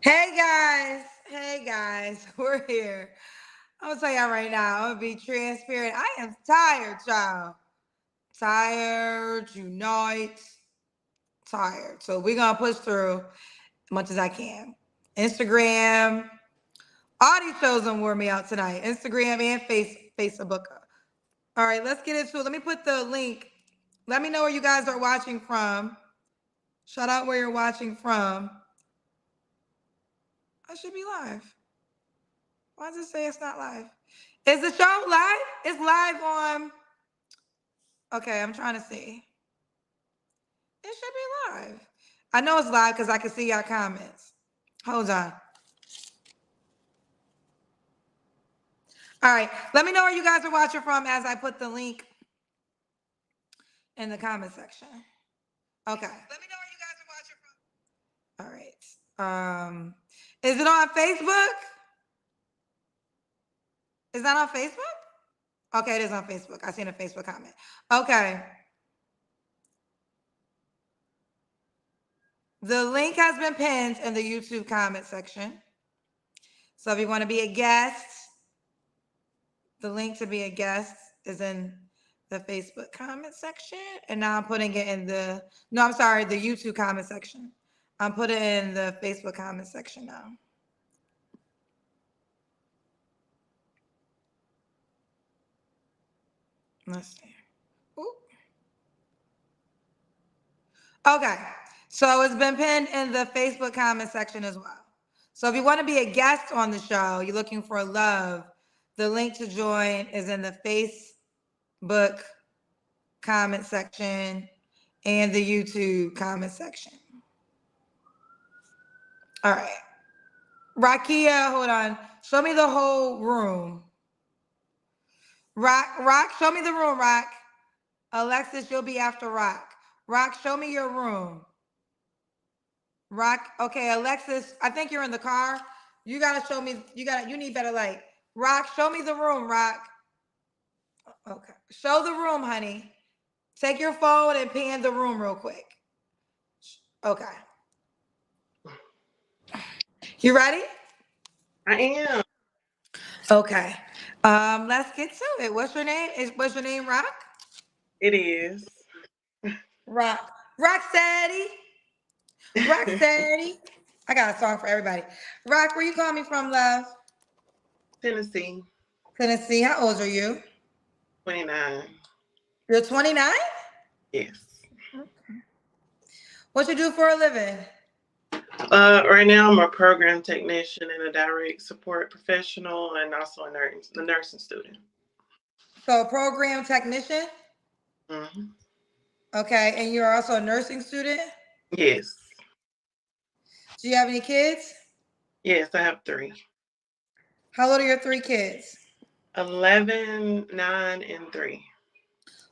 Hey guys, we're here. I'm gonna tell y'all right now, I'm gonna be transparent. I am tired, child. Tired, tired. So we're gonna push through as much as I can. Instagram, all these shows done wore me out tonight. Instagram and Facebook. All right, let's get into it. Let me put the link. Let me know where you guys are watching from. Shout out where you're watching from. I should be live. Why does it say it's not live? Is the show live? It's live on. Okay, I'm trying to see. It should be live. I know it's live because I can see y'all comments. Hold on. All right, let me know where you guys are watching from as I put the link in the comment section. Okay. Let me know where you guys are watching from. All right. Is it on Facebook? Is that on Facebook? Okay, it is on Facebook. I seen a Facebook comment. Okay. The link has been pinned in the YouTube comment section. So if you want to be a guest, the link to be a guest is in the Facebook comment section. And now I'm putting it in the YouTube comment section. I'm putting it in the Facebook comment section now. Let's see. Ooh. Okay. So it's been pinned in the Facebook comment section as well. So if you want to be a guest on the show, you're looking for love, the link to join is in the Facebook comment section and the YouTube comment section. All right. Rakia, hold on. Show me the whole room. Rock, show me the room, Rock. Alexis, you'll be after Rock. Rock, show me your room. Rock, okay, Alexis, I think you're in the car. You gotta show me, you need better light. Rock, show me the room, Rock. Okay. Show the room, honey. Take your phone and pan the room real quick. Okay. You ready? I am. Okay. Let's get to it. What's your name? What's your name, Rock? It is. Rock. Rock Steady. Rock Steady. I got a song for everybody. Rock, where you calling me from, love? Tennessee. Tennessee. How old are you? 29. You're 29? Yes. What you do for a living? Right now I'm a program technician and a direct support professional and also a nursing student. So, program technician? Mm-hmm. Okay. And you're also a nursing student? Yes. Do you have any kids? Yes, I have 3. How old are your 3 kids? 11, 9, and 3.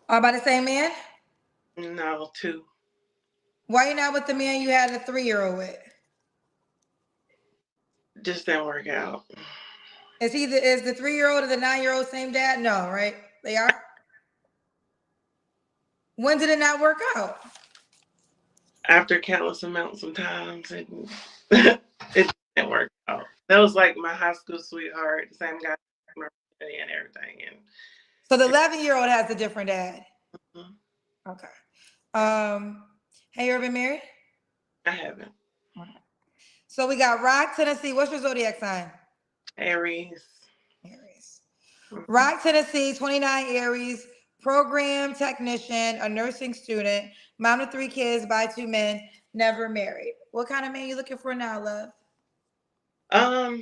All by the same man? No, 2. Why you not with the man you had a 3-year-old with? Just didn't work out. Is the 3-year-old and the 9-year-old same dad? No, right? They are? When did it not work out? After countless amounts of times, and it didn't work out. That was like my high school sweetheart, the same guy and everything. And So the 11-year-old has a different dad. mm-hmm. Okay. Have you ever been married? I haven't. Okay. So we got Rock, Tennessee. What's your zodiac sign? Aries. Aries. Mm-hmm. Rock, Tennessee, 29 Aries, program technician, a nursing student, mom of 3 kids by 2 men, never married. What kind of man you looking for now, love?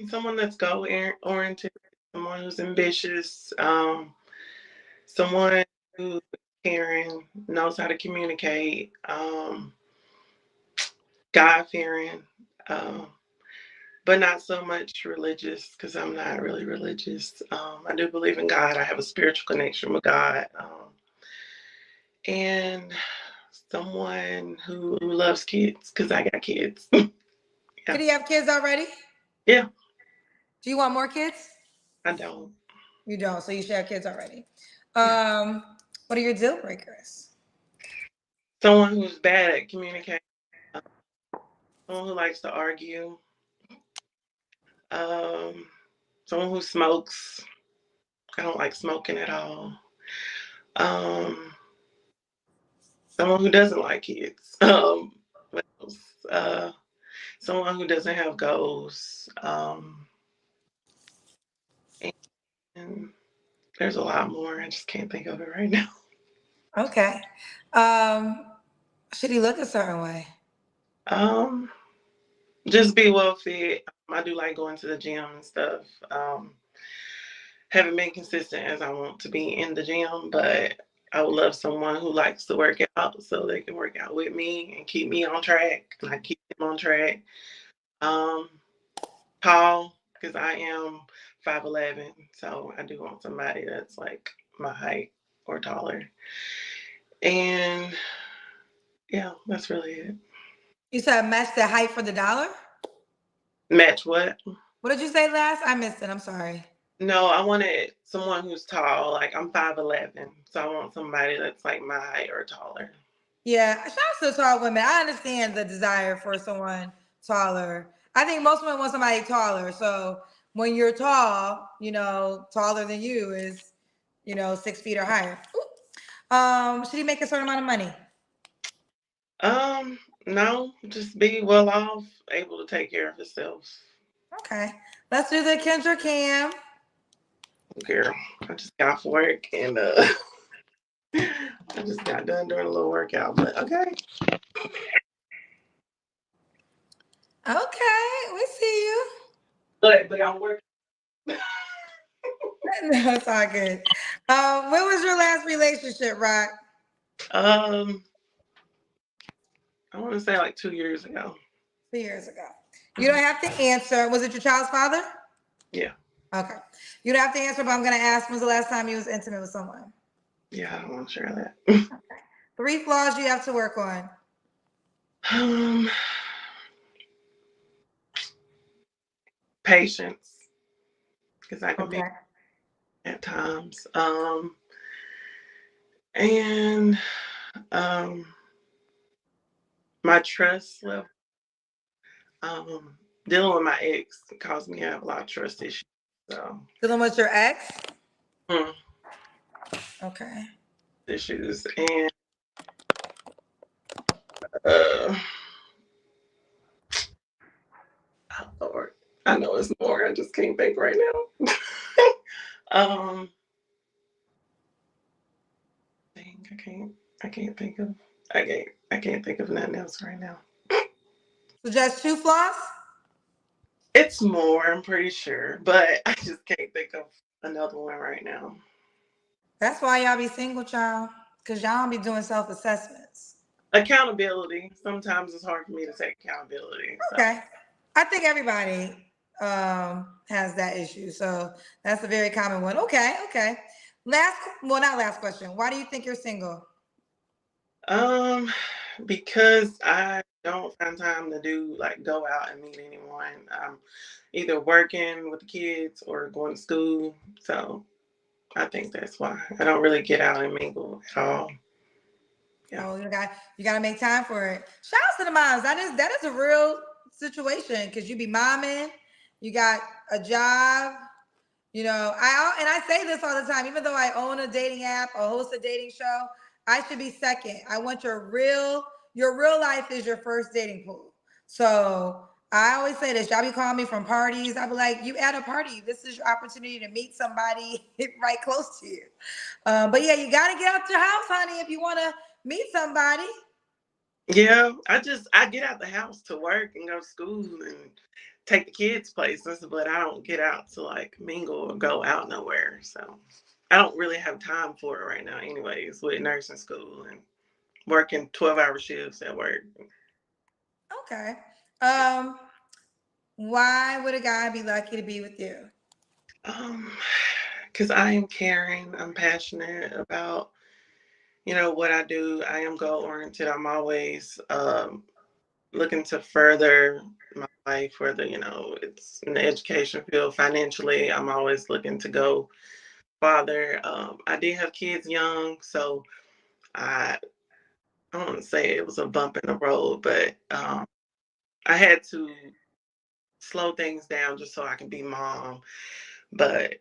Someone that's goal oriented, someone who's ambitious, someone who's caring, knows how to communicate, God fearing, but not so much religious because I'm not really religious. I do believe in God. I have a spiritual connection with God, and someone who loves kids because I got kids. Yeah. Did he have kids already? Yeah. Do you want more kids? I don't. You don't, so you should have kids already. Yeah. What are your deal breakers? Someone who's bad at communicating. Someone who likes to argue. Someone who smokes. I don't like smoking at all. Um, Someone who doesn't like kids. What else? Someone who doesn't have goals. And there's a lot more. I just can't think of it right now. Okay. Um, should he look a certain way? Um, just be well fit. I do like going to the gym and stuff. Haven't been consistent as I want to be in the gym, but I would love someone who likes to work out so they can work out with me and keep me on track. And I keep them on track. Um, Tall, because I am 5'11", so I do want somebody that's like my height or taller. And yeah, that's really it. You said match the height for the dollar? Match what? What did you say last? I missed it. I'm sorry. No, I wanted someone who's tall. Like I'm 5'11", so I want somebody that's like my height or taller. Yeah, shout out to tall women. I understand the desire for someone taller. I think most women want somebody taller. So when you're tall, taller than you is, 6 feet or higher. Should he make a certain amount of money? No, just be well off, able to take care of himself. Okay. Let's do the Kendra Cam. Girl, I just got off work and I just got done doing a little workout, but okay. Okay, we see you. But I'm working. No, it's all good. When was your last relationship, Rock? I want to say like 2 years ago. 2 years ago. You don't have to answer. Was it your child's father? Yeah. Okay. You don't have to answer, but I'm going to ask, when's the last time you was intimate with someone? Yeah, I don't want to share that. Okay. 3 flaws you have to work on. Patience, because I can be Okay. at times. And my trust level. Dealing with my ex caused me to have a lot of trust issues. So Dealing with your ex? mm, Okay. issues and uh, oh Lord, I know it's more. I just can't think right now. Dang, I can't think of. I can't think of nothing else right now. So just 2 flaws? It's more, I'm pretty sure, but I just can't think of another one right now. That's why y'all be single, child. Because y'all don't be doing self-assessments. Accountability. Sometimes it's hard for me to take accountability. So. Okay. I think everybody has that issue. So that's a very common one. Okay. Not last question. Why do you think you're single? Because I don't find time to go out and meet anyone. I'm either working with the kids or going to school. So I think that's why I don't really get out and mingle at all. Yeah. Oh, you gotta make time for it. Shout out to the moms. That is a real situation because you be momming, you got a job. I say this all the time. Even though I own a dating app or host a dating show, I should be second. I want your real life is your first dating pool. So I always say this. Y'all be calling me from parties. I be like, you at a party. This is your opportunity to meet somebody right close to you. But yeah, you gotta get out your house, honey, if you want to meet somebody. Yeah, I get out the house to work and go to school and take the kids places, but I don't get out to mingle or go out nowhere. So I don't really have time for it right now anyways, with nursing school and working 12-hour shifts at work. Okay. Why would a guy be lucky to be with you? Because I am caring, I'm passionate about, what I do. I am goal oriented. I'm always looking to further my life, whether, it's in the education field, financially. I'm always looking to go farther. I did have kids young, so I I don't want to say it was a bump in the road, but I had to slow things down just so I can be mom. But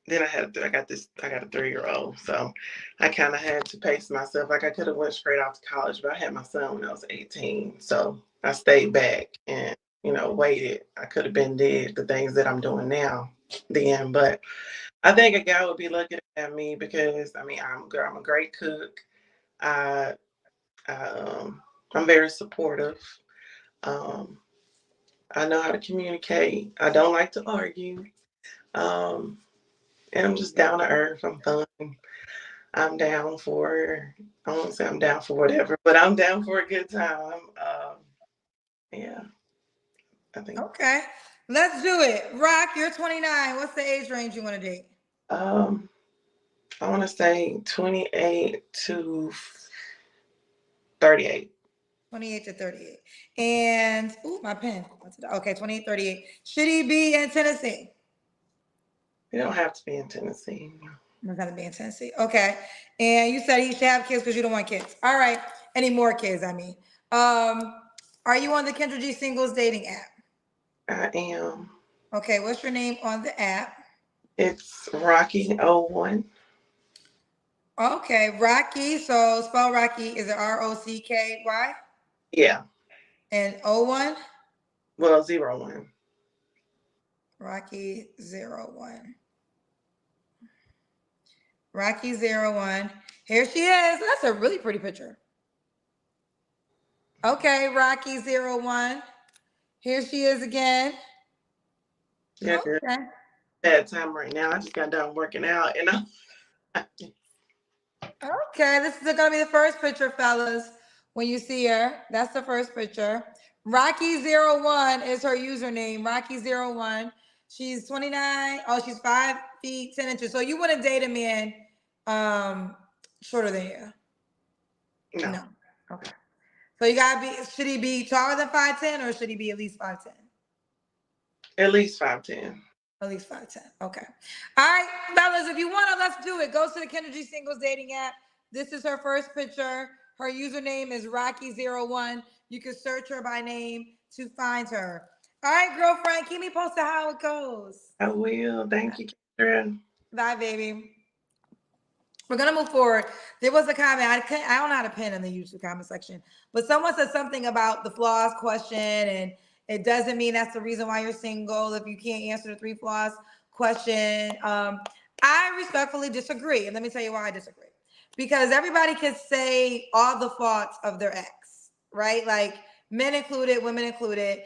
then I got a 3-year-old, so I kind of had to pace myself. Like I could have went straight off to college, but I had my son when I was 18, so I stayed back and waited. I could have been did the things that I'm doing now then, but I think a guy would be lucky to have me because I mean I'm a great cook. I, I'm very supportive. Um, I know how to communicate. I don't like to argue. Um, and I'm just down to earth. I'm fun. I'm down for, I won't say I'm down for whatever, but I'm down for a good time. Yeah, I think. Okay. Let's do it. Rock, you're 29. What's the age range you want to date? Um, I want to say 28 to 38. 28 to 38. And, ooh, my pen. Okay, 28, 38. Should he be in Tennessee? You don't have to be in Tennessee. We're going to be in Tennessee. Okay. And you said he should have kids because you don't want kids. All right. Any more kids, I mean. Are you on the Kendra G Singles dating app? I am. Okay, what's your name on the app? It's Rocky01. Okay, Rocky. So spell Rocky. Is it ROCKY? Yeah. And 01? Well, 01. Rocky 01. Rocky 01. Here she is. That's a really pretty picture. Okay, Rocky 01. Here she is again. Yeah, girl. Okay. Bad time right now. I just got done working out and Okay, this is gonna be the first picture, fellas. When you see her, that's the first picture. Rocky01 is her username. Rocky01. She's 29. Oh, she's 5 feet 10 inches. So you wouldn't date a man shorter than you? No. Okay. So you gotta be. Should he be taller than 5'10" or should he be at least 5'10"? At least 5'10". At least 5'10". Okay. All right, fellas, if you want to, let's do it. Go to the Kendra G Singles dating app. This is her first picture. Her username is Rocky01. You can search her by name to find her. All right, girlfriend, keep me posted how it goes. I will. Thank you, Kendra. Bye, baby. We're gonna move forward. There was a comment. I don't know how to pin in the YouTube comment section, but someone said something about the flaws question, and it doesn't mean that's the reason why you're single if you can't answer the 3 flaws question. I respectfully disagree, and let me tell you why I disagree. Because everybody can say all the faults of their ex, right? Like men included, women included.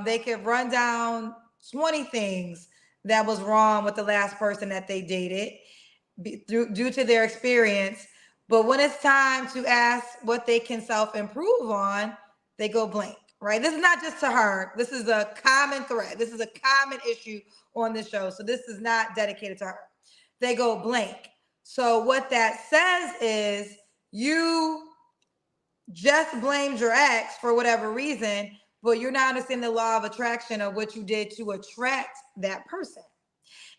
They could run down 20 things that was wrong with the last person that they dated due to their experience. But when it's time to ask what they can self-improve on, they go blank, right? This is not just to her. This is a common thread. This is a common issue on the show. So this is not dedicated to her. They go blank. So what that says is you just blamed your ex for whatever reason, but you're not understanding the law of attraction of what you did to attract that person.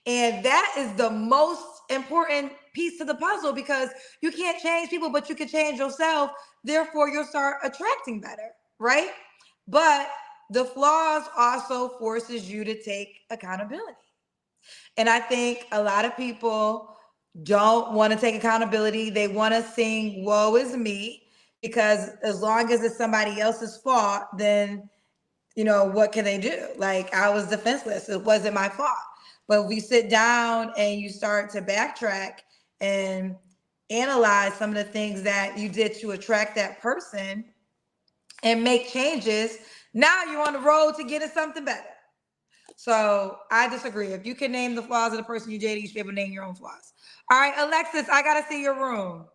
And that is the most important piece to the puzzle because you can't change people, but you can change yourself. Therefore, you'll start attracting better, right? But the flaws also forces you to take accountability. And I think a lot of people don't want to take accountability. They want to sing, woe is me, because as long as it's somebody else's fault, then, what can they do? Like I was defenseless. It wasn't my fault. But if you sit down and you start to backtrack and analyze some of the things that you did to attract that person and make changes, now you're on the road to getting something better. So I disagree. If you can name the flaws of the person you dated, you should be able to name your own flaws. All right, Alexis, I gotta see your room.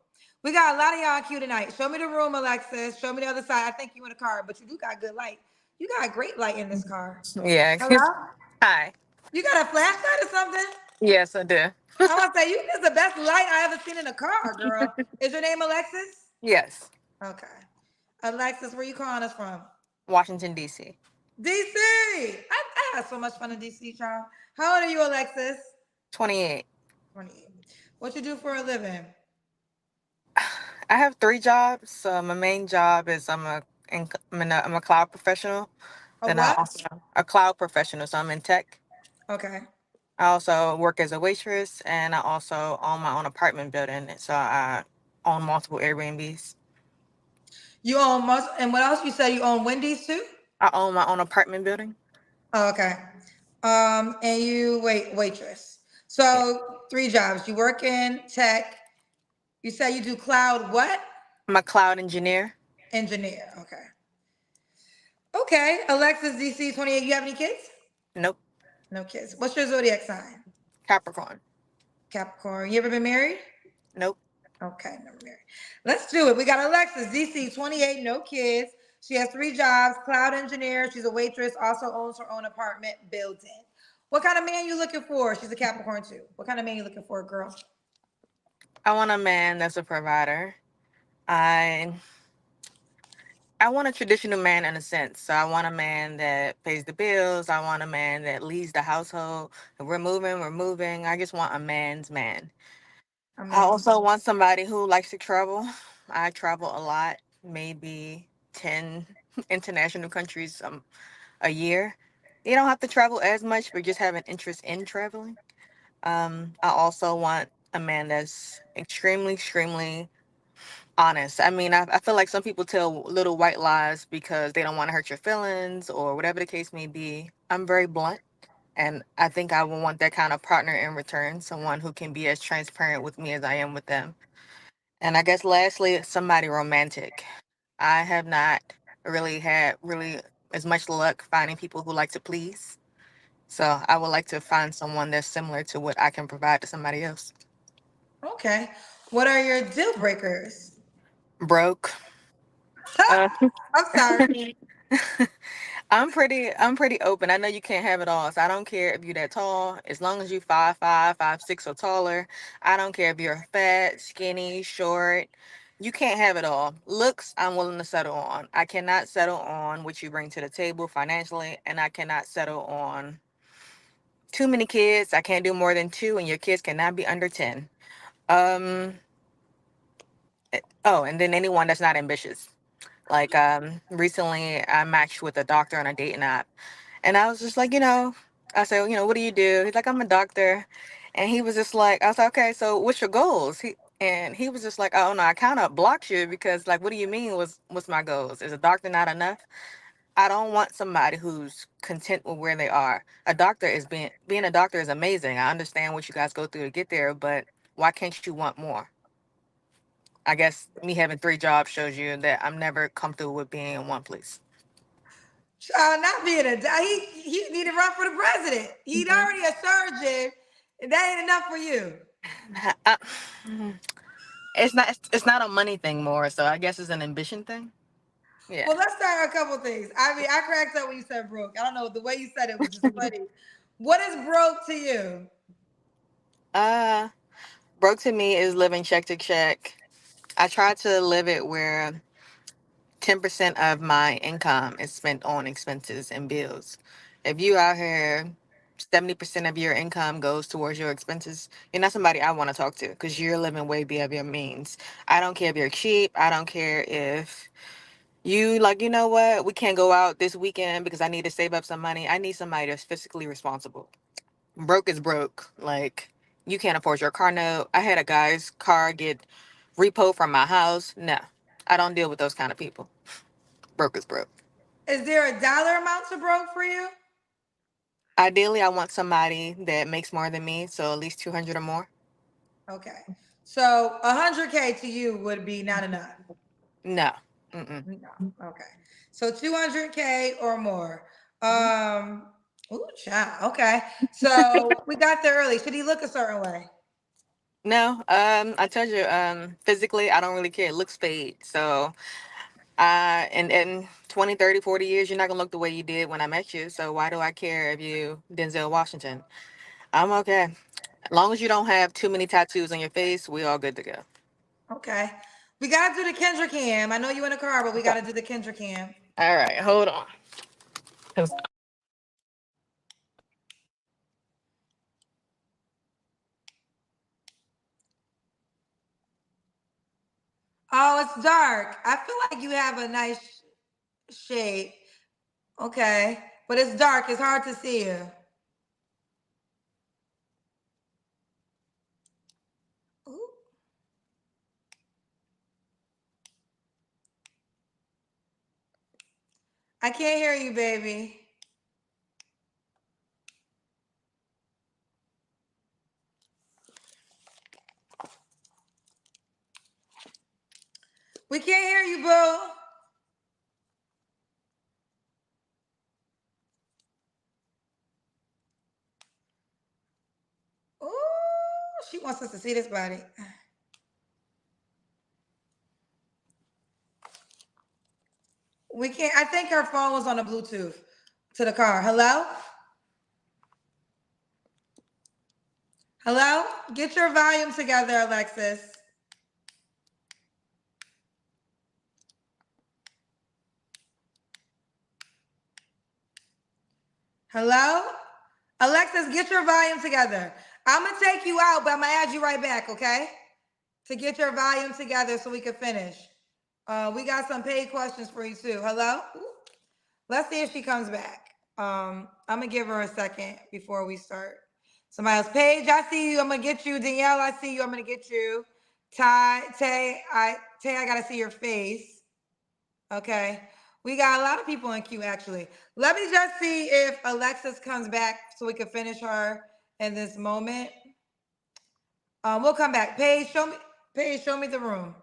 We got a lot of y'all cute tonight. Show me the room, Alexis. Show me the other side. I think you in a car, but you do got good light. You got great light in this car. Yeah. Hello? Hi. You got a flashlight or something? Yes, I do. I want to say you is the best light I ever seen in a car, girl. Is your name Alexis? Yes. Okay. Alexis, where you calling us from? Washington, D.C. DC. I had so much fun in DC, child. How old are you, Alexis? 28. 28. What you do for a living? I have 3 jobs. So my main job is I'm a cloud professional. A Then I what? also a cloud professional, so I'm in tech. Okay. I also work as a waitress, and I also own my own apartment building. So I own multiple Airbnbs. You own most, and what else you said? You own Wendy's too? I own my own apartment building. Oh, okay. And you waitress. Yeah, So three jobs. You work in tech. You say you do cloud what? I'm a cloud engineer. Engineer. Okay. Okay. Alexis DC 28. You have any kids? Nope. No kids. What's your zodiac sign? Capricorn. Capricorn. You ever been married? Nope. Okay, never married. Let's do it. We got Alexis, DC, 28, no kids. She has three jobs, cloud engineer. She's a waitress, also owns her own apartment building. What kind of man you looking for? She's a Capricorn too. What kind of man you looking for, girl? I want a man that's a provider. I I want a traditional man in a sense. So I want a man that pays the bills. I want a man that leads the household. If we're moving, we're moving. I just want a man's man. A I man's also man. want somebody who likes to travel. I travel a lot, maybe 10 international countries a year. You don't have to travel as much, but just have an interest in traveling. I also want a man that's extremely, extremely honest. I mean, I feel like some people tell little white lies because they don't want to hurt your feelings or whatever the case may be. I'm very blunt, and I think I would want that kind of partner in return, someone who can be as transparent with me as I am with them. And I guess lastly, somebody romantic. I have not really had really as much luck finding people who like to please. So I would like to find someone that's similar to what I can provide to somebody else. Okay. What are your deal breakers? Broke. Uh, I'm sorry. I'm pretty open. I know you can't have it all. So I don't care if you're that tall. As long as you 5'5", 5'6" or taller. I don't care if you're fat, skinny, short. You can't have it all. Looks, I'm willing to settle on. I cannot settle on what you bring to the table financially, and I cannot settle on too many kids. I can't do more than two, and your kids cannot be under 10. Um. Oh, and then anyone that's not ambitious. Like recently I matched with a doctor on a dating app. And I was just like, I said, what do you do? He's like, I'm a doctor. And he was just like, I was like, okay, so what's your goals? He was just like, oh no, I kind of blocked you because like, what do you mean what's my goals? Is a doctor not enough? I don't want somebody who's content with where they are. A doctor is being a doctor is amazing. I understand what you guys go through to get there, but why can't you want more? I guess me having three jobs shows you that I'm never comfortable with being in one place. Not being he need to run for the president. He's already a surgeon, and that ain't enough for you. I- it's not a money thing more, so I guess it's an ambition thing. Yeah. Well, let's start a couple things. I mean, I cracked up when you said broke. I don't know, the way you said it was just funny. What is broke to you? Uh Broke to me is living check to check. I try to live it where 10% of my income is spent on expenses and bills. If you out here 70% of your income goes towards your expenses, you're not somebody I want to talk to because you're living way beyond your means. I don't care if you're cheap. I don't care if you like, you know what, we can't go out this weekend because I need to save up some money. I need somebody that's fiscally responsible. Broke is broke. Like, you can't afford your car note. I had a guy's car get repo from my house. No, I don't deal with those kind of people. Broke is broke. Is there a dollar amount to broke for you? Ideally, I want somebody that makes more than me, so at least 200 or more. Okay. So 100K to you would be not enough. No. Mm-mm. No. Okay. So 200K or more. Mhm. Ooh, child. Okay. So we got there early. Should he look a certain way? No, I told you, physically, I don't really care. It looks fade. So, in 20, 30, 40 years, you're not gonna look the way you did when I met you. So why do I care if you Denzel Washington? I'm okay. As long as you don't have too many tattoos on your face, we all good to go. Okay. We gotta do the Kendrick cam. I know you in the car, but we Okay. gotta do the Kendrick cam. All right, hold on. 'Cause- Oh, it's dark. I feel like you have a nice shade. Okay. But it's dark. It's hard to see you. Ooh. I can't hear you, baby. We can't hear you, boo. Ooh, she wants us to see this body. We can't. I think her phone was on the Bluetooth to the car. Hello? Hello? Get your volume together, Alexis. Hello? Alexis, get your volume together. I'm going to take you out, but I'm going to add you right back, okay? To get your volume together so we can finish. We got some paid questions for you, too. Hello? Let's see if she comes back. I'm going to give her a second before we start. Somebody else. Paige, I see you. I'm going to get you. Danielle, I see you. I'm going to get you. Tay, I got to see your face. Okay. We got a lot of people in queue, actually. Let me just see if Alexis comes back so we can finish her in this moment. We'll come back. Paige, show me the room.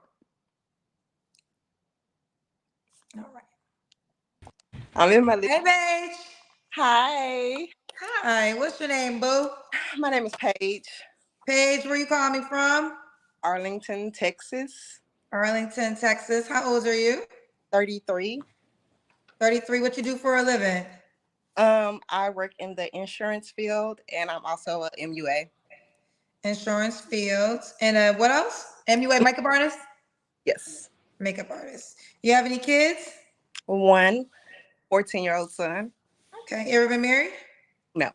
All right. I'm in my Hey, Paige. Hi. Hi. What's your name, boo? My name is Paige. Paige, where you calling me from? Arlington, Texas. Arlington, Texas. How old are you? 33. 33. What you do for a living? I work in the insurance field and I'm also a MUA. Insurance fields. And what else? MUA makeup artist? Yes. Makeup artist. You have any kids? One 14-year-old son. Okay. You ever been married? No.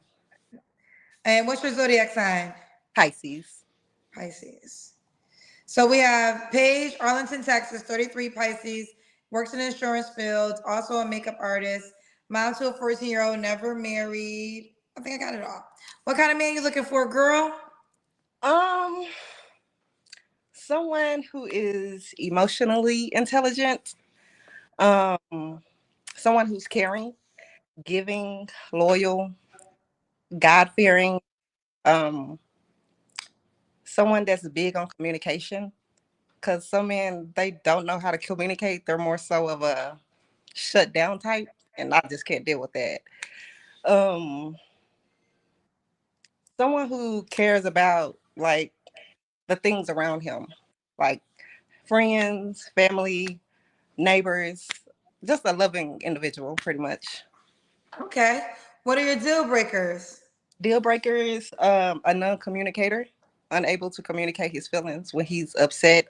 And what's your zodiac sign? Pisces. Pisces. So we have Paige, Arlington, Texas, 33, Pisces, works in the insurance field, also a makeup artist, mom to a 14-year-old, never married. I think I got it all. What kind of man you looking for, girl? Um, Someone who is emotionally intelligent. Um, Someone who's caring, giving, loyal, God-fearing. Um, Someone that's big on communication. Because some men, they don't know how to communicate. They're more so of a shut down type, and I just can't deal with that. Um, Someone who cares about like the things around him, like friends, family, neighbors, just a loving individual, pretty much. Okay. What are your deal breakers? Deal breakers, a non-communicator, unable to communicate his feelings when he's upset.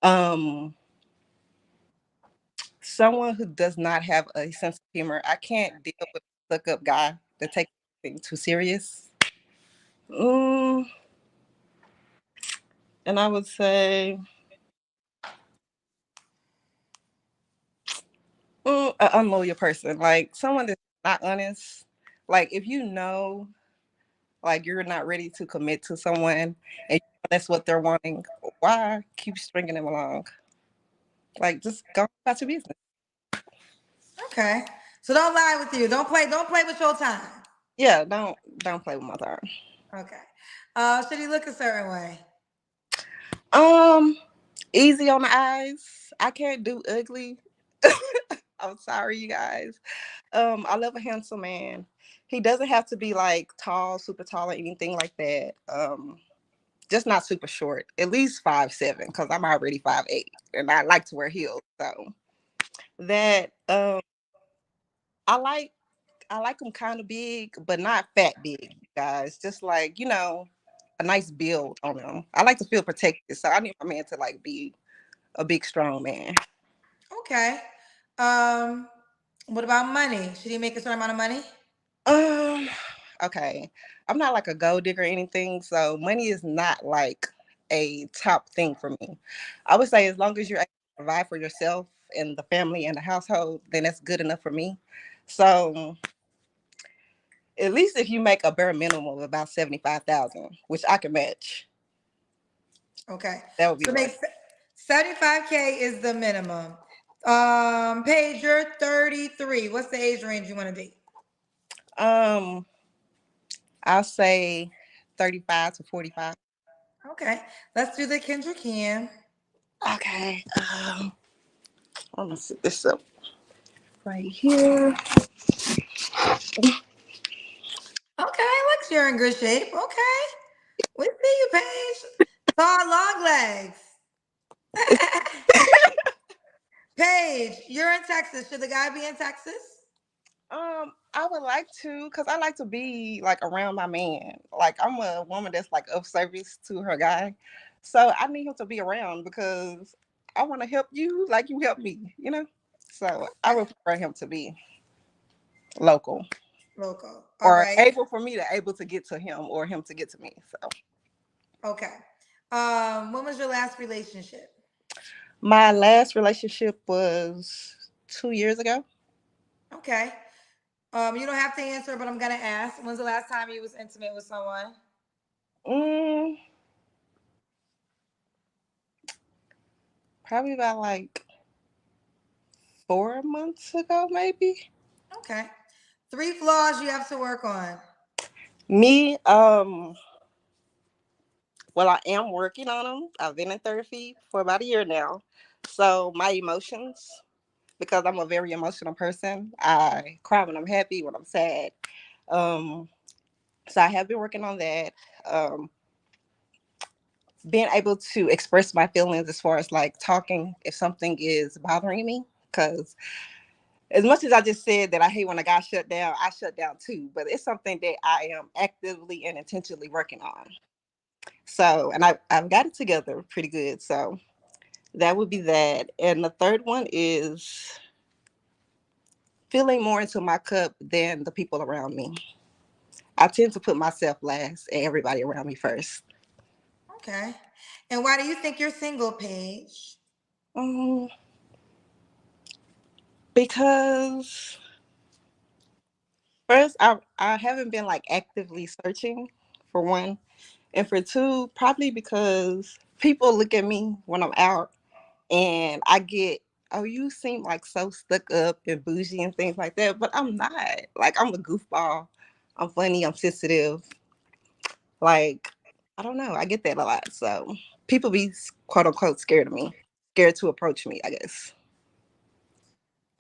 Um, Someone who does not have a sense of humor. I can't deal with a stuck up guy that takes things too serious. Mm, and I would say an unloyal person, like someone that's not honest. Like if you know, like you're not ready to commit to someone, and that's what they're wanting, why keep stringing them along? Like just go about your business. Okay. So don't lie with you. Don't play with your time. Yeah, don't play with my time. Okay. Should he look a certain way? Um, Easy on the eyes. I can't do ugly. I'm sorry, you guys. I love a handsome man. He doesn't have to be like tall, super tall, or anything like that. Just not super short. At least 5'7", because I'm already 5'8", and I like to wear heels. So that I like I like them kind of big, but not fat big, you guys. Just like a nice build on them. I like to feel protected, so I need my man to like be a big, strong man. Okay. Um, what about money? Should he make a certain amount of money? Um, okay. I'm not like a gold digger or anything, so money is not like a top thing for me. I would say as long as you're able to provide for yourself and the family and the household, then that's good enough for me. So at least if you make a bare minimum of about 75,000, which I can match, Okay. that would be So make great. 75K is the minimum. Paige, you're 33. What's the age range you want to be? Um, I'll say 35 to 45. Okay. Let's do the Kendra Cam. Okay. I'm gonna set this up right here. Okay, looks you're in good shape. Okay. We see you, Paige. Tall, long legs. Paige, you're in Texas. Should the guy be in Texas? I would like to, because I like to be like around my man. Like I'm a woman that's like of service to her guy. So I need him to be around because I want to help you like you help me, you know? So I Okay. would prefer him to be local Local. All or right. able for me to able to get to him or him to get to me. So Okay. When was your last relationship? my last relationship was 2 years ago. Okay. You don't have to answer, but I'm gonna ask. When's the last time you was intimate with someone? Mm, Probably about like 4 months ago, maybe. Okay. Three flaws you have to work on. Me, well, I am working on them. I've been in therapy for about a year now. So my emotions, because I'm a very emotional person, I cry when I'm happy, when I'm sad. Um, so I have been working on that. Um, Being able to express my feelings as far as like talking if something is bothering me, because as much as I just said that I hate when a guy shut down, I shut down too. But it's something that I am actively and intentionally working on. So, and I've got it together pretty good. So that would be that. And the third one is filling more into my cup than the people around me. I tend to put myself last and everybody around me first. Okay. And why do you think you're single, Paige? Um, because first, I haven't been like actively searching for one. And for two, probably because people look at me when I'm out and I get, oh, you seem like so stuck up and bougie and things like that. But I'm not. Like, I'm a goofball. I'm funny. I'm sensitive. Like, I don't know. I get that a lot. So people be quote unquote scared of me, scared to approach me, I guess.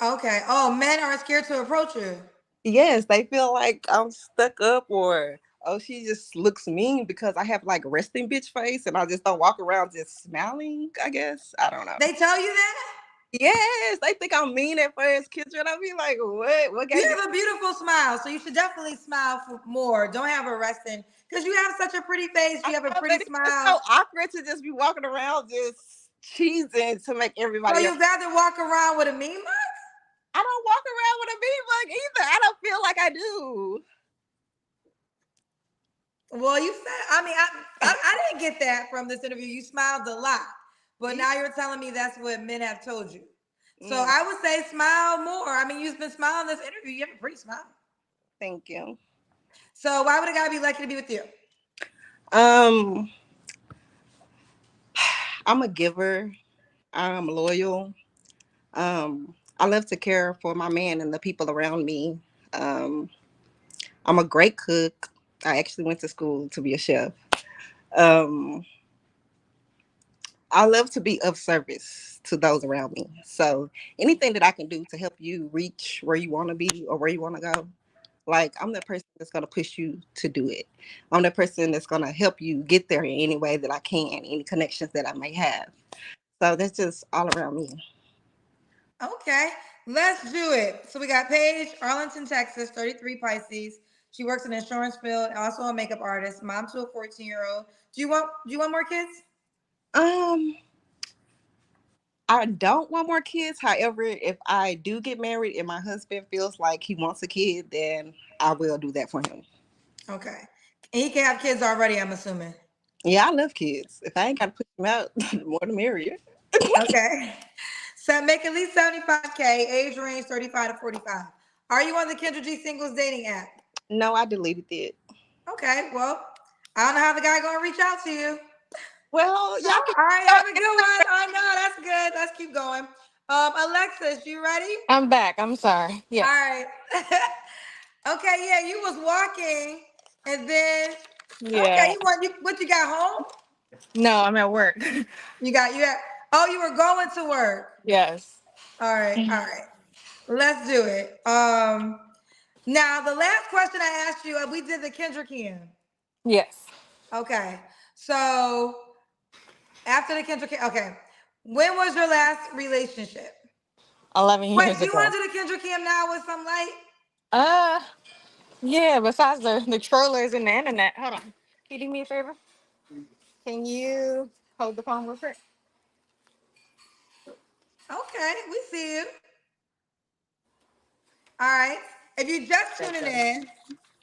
Okay. Oh, men are scared to approach you. Yes, they feel like I'm stuck up or, oh, she just looks mean because I have like resting bitch face and I just don't walk around just smiling, I guess. I don't know. They tell you that? Yes, they think I'm mean at first, Kendra. And I be like, what? What You got you? have a beautiful smile, so you should definitely smile for more. Don't have a resting because you have such a pretty face. I You have a know, pretty but it's just smile. so awkward to just be walking around just cheesing to make So everybody else. you'd rather walk around with a mean mug? I don't walk around with a mean mug either. I don't feel like I do. Well, you said, I didn't get that from this interview. You smiled a lot, but Yeah. now you're telling me that's what men have told you. So Mm, I would say smile more. I mean, you've been smiling this interview. You have a pretty smile. thank you. So why would a guy be lucky to be with you? Um, I'm a giver. I'm loyal. I love to care for my man and the people around me. Um, I'm a great cook. I actually went to school to be a chef. Um, I love to be of service to those around me. So anything that I can do to help you reach where you want to be or where you want to go, like I'm the person that's going to push you to do it. I'm the person that's going to help you get there in any way that I can, any connections that I may have. So that's just all around me. Okay, let's do it. So we got Paige, Arlington, Texas, 33 Pisces. She works in the insurance field, also a makeup artist, mom to a 14-year-old. Do you want more kids? Um, I don't want more kids. However, if I do get married and my husband feels like he wants a kid, then I will do that for him. Okay. And he can have kids already, I'm assuming. Yeah, I love kids. If I ain't got to push them out, the more the merrier. Okay. So make at least 75K, age range 35 to 45. Are you on the Kendra G singles dating app? No, I deleted it. Okay, well, I don't know how the guy gonna reach out to you. Well, y'all can. All right, have a good one. I know that's good. Let's keep going. Alexis, you ready? I'm back. I'm sorry. All Yes. right. Okay, yeah, you was walking, and then okay, Yeah. what you got home? No, I'm at work. You got. Oh, you were going to work. Yes. All right. Let's do it. Now the last question I asked you, we did the Kendrick Ian. Yes. Okay, so after the Kendrick, okay, when was your last relationship? 11 Wait, years you ago. under the Kendrick Cam now with some light? Uh, yeah. Besides the trollers and the internet. Hold on. Can you do me a favor? Can you hold the phone real quick? Okay, we see you. All right. If you just That's tuning better. in,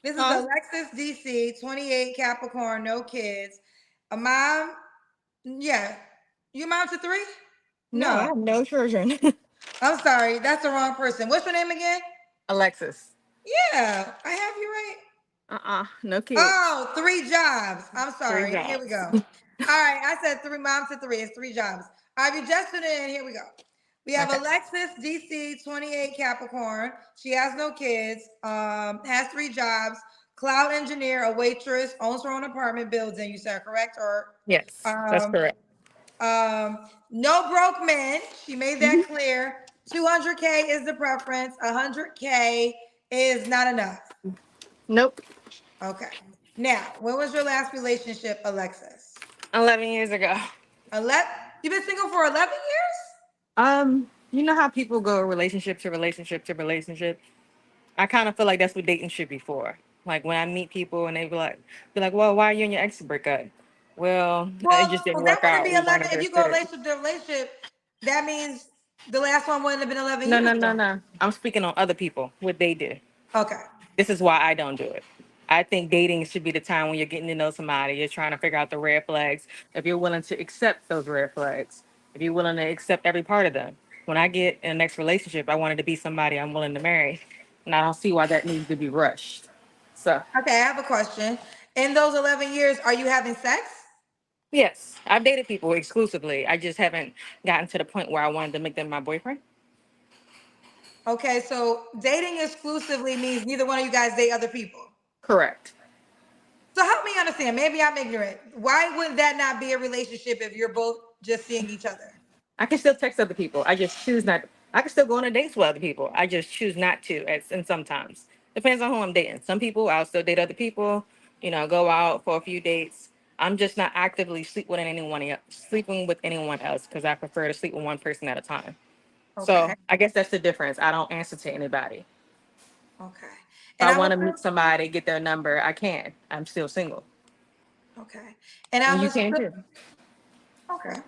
this is Huh? Alexis DC, 28, Capricorn, no kids. A mom, yeah. You mom to three? No, I No. have no children. I'm sorry, that's the wrong person. What's your name again? Alexis. Yeah, I have you right. No kids. Oh, three jobs. I'm 3 sorry. Here we jobs. go. All right, I said three. Mom said three. It's three jobs. All right, if you just tuned in, here we go. We have Okay. Alexis, DC, 28, Capricorn. She has no kids. Has three jobs. Cloud engineer, a waitress, owns her own apartment building. You said correct or Yes, that's um correct. no broke men. She made Mhm. that clear. 200K is the preference. 100K is not enough. Nope. Okay. Now, when was your last relationship, Alexis? 11 years ago. 11. You've been single for 11 years? You know how people go relationship to relationship to relationship? I kind of feel like that's what dating should be for. Like when I meet people and they be like, well, why are you and your ex break up? Well, it Well, just didn't that work wouldn't out. be We weren't 11. a If good you go fit. relationship to relationship, that means the last one wouldn't have been 11 No, years no, no, ago. no. I'm speaking on other people, what they do. Okay. This is why I don't do it. I think dating should be the time when you're getting to know somebody. You're trying to figure out the red flags. If you're willing to accept those red flags, if you're willing to accept every part of them. When I get in the next relationship, I want it to be somebody I'm willing to marry. And I don't see why that needs to be rushed. So, Okay, I have a question. In those 11 years, are you having sex? yes, I've dated people exclusively. I just haven't gotten to the point where I wanted to make them my boyfriend. Okay, so dating exclusively means neither one of you guys date other people. Correct. So help me understand. Maybe I'm ignorant. Why would that not be a relationship if you're both just seeing each other? I can still text other people. I just choose not. I can still go on a dates with other people. I just choose not to. And sometimes depends on who I'm dating. Some people I'll still date other people. Go out for a few dates. I'm just not actively sleeping with anyone else because I prefer to sleep with one person at a time. Okay. So I guess that's the difference. I don't answer to anybody. Okay. If And I I'm want to meet somebody, get their number, I can. I'm still single, okay. And and I'm you can assuming, too. okay.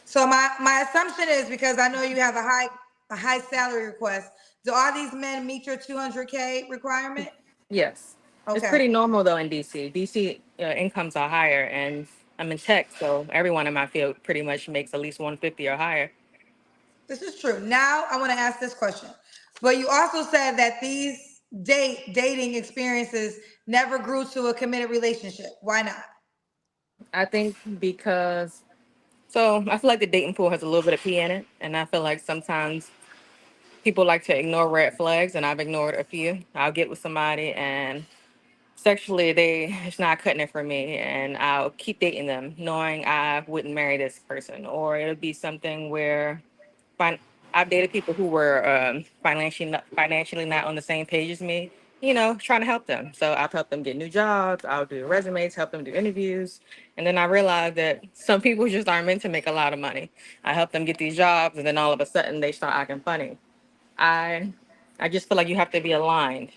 So my assumption is because I know you have a high salary request. Do all these men meet your 200K requirement? Yes. It's Okay. pretty normal though in DC. DC incomes are higher, and I'm in tech, so everyone in my field pretty much makes at least 150 or higher. This is true. Now I want to ask this question. But you also said that these dating experiences never grew to a committed relationship. Why not? I think because I feel like the dating pool has a little bit of pee in it, and I feel like sometimes people like to ignore red flags, and I've ignored a few. I'll get with somebody and sexually it's not cutting it for me, and I'll keep dating them knowing I wouldn't marry this person, or it'll be something where fin- I've dated people who were financially not on the same page as me, trying to help them. So I've helped them get new jobs. I'll do resumes, help them do interviews. And then I realized that some people just aren't meant to make a lot of money. I help them get these jobs, and then all of a sudden they start acting funny. I I just feel like you have to be aligned,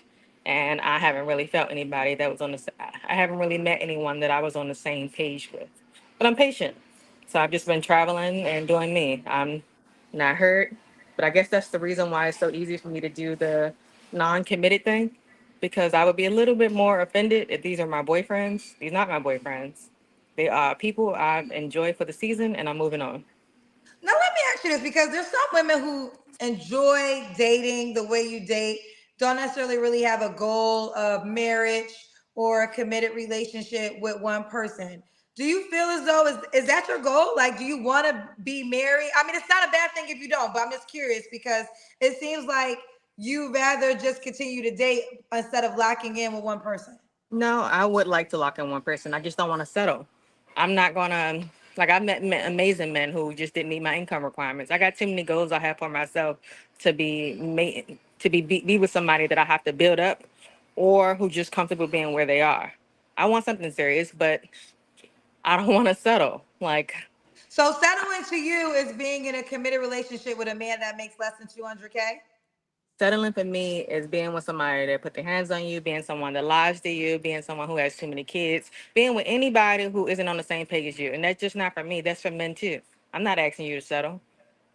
and I haven't really felt anybody that was I haven't really met anyone that I was on the same page with. But I'm patient, so I've just been traveling and doing me. I'm not hurt, but I guess that's the reason why it's so easy for me to do the non-committed thing, because I would be a little bit more offended if these are my boyfriends. These not my boyfriends. They are people I enjoy for the season, and I'm moving on. Now let me ask you this because there's some women who enjoy dating the way you date. don't necessarily really have a goal of marriage or a committed relationship with one person. Do you feel as though is that your goal? Like, do you want to be married? I mean, it's not a bad thing if you don't, but I'm just curious because it seems like you rather just continue to date instead of locking in with one person. No, I would like to lock in one person. I just don't want to settle. I'm not gonna like I've met amazing men who just didn't meet my income requirements. I got too many goals I have for myself to be with somebody that I have to build up, or who just comfortable being where they are. I want something serious, but I don't want to settle. Like, So settling to you is being in a committed relationship with a man that makes less than 200K. settling for me is being with somebody that put their hands on you, being someone that lies to you, being someone who has too many kids, being with anybody who isn't on the same page as you. And that's just not for me. That's for men too. I'm not asking you to settle.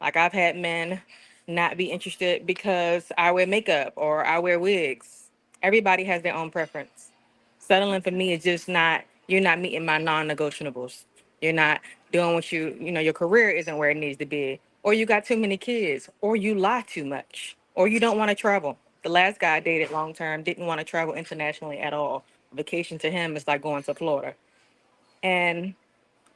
Like, I've had men not be interested because I wear makeup or I wear wigs. Everybody has their own preference. Settling for me is just not, you're not meeting my non-negotiables. You're not doing what your career isn't where it needs to be, or you got too many kids, or you lie too much, or you don't want to travel. The last guy I dated long term didn't want to travel internationally at all. Vacation to him is like going to Florida. And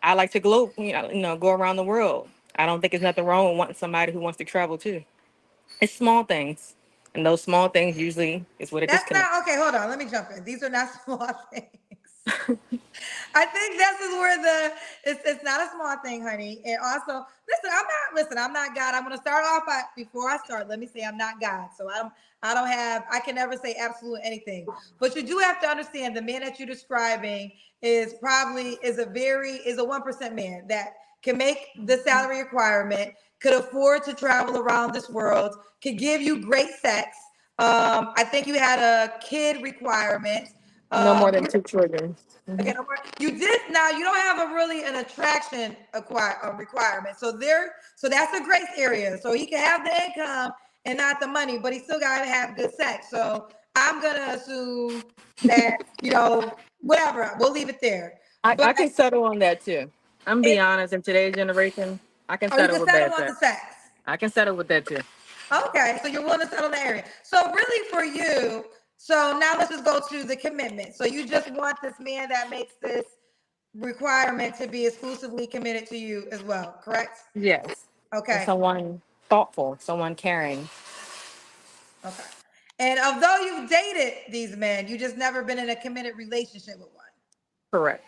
I like to go around the world. I don't think there's nothing wrong with wanting somebody who wants to travel too. It's small things. And those small things usually is what a That's disconnect. not okay. Hold on, let me jump in. These are not small things. I think this is where it's not a small thing, honey. And also, listen, I'm not God. I'm gonna start off before I start. Let me say I'm not God. So I can never say absolute anything. But you do have to understand the man that you're describing is a 1% man that can make the salary requirement, could afford to travel around this world, could give you great sex. I think you had a kid requirement. No more than You 2 children. Okay, no more. You did now. You don't have a really an attraction requirement. So that's a grace area. So he can have the income and not the money, but he still got to have good sex. So I'm gonna assume that whatever. We'll leave it there. I But can settle on that too. I'm be it, honest, in today's generation, I can you settle can with settle that on too. the sex. I can settle with that too. Okay, so you're willing to settle in the area. So really for you, so now let's just go to the commitment. So you just want this man that makes this requirement to be exclusively committed to you as well, correct? Yes. And Okay. someone thoughtful, someone caring. Okay. And although you've dated these men, you just never been in a committed relationship with one. Correct.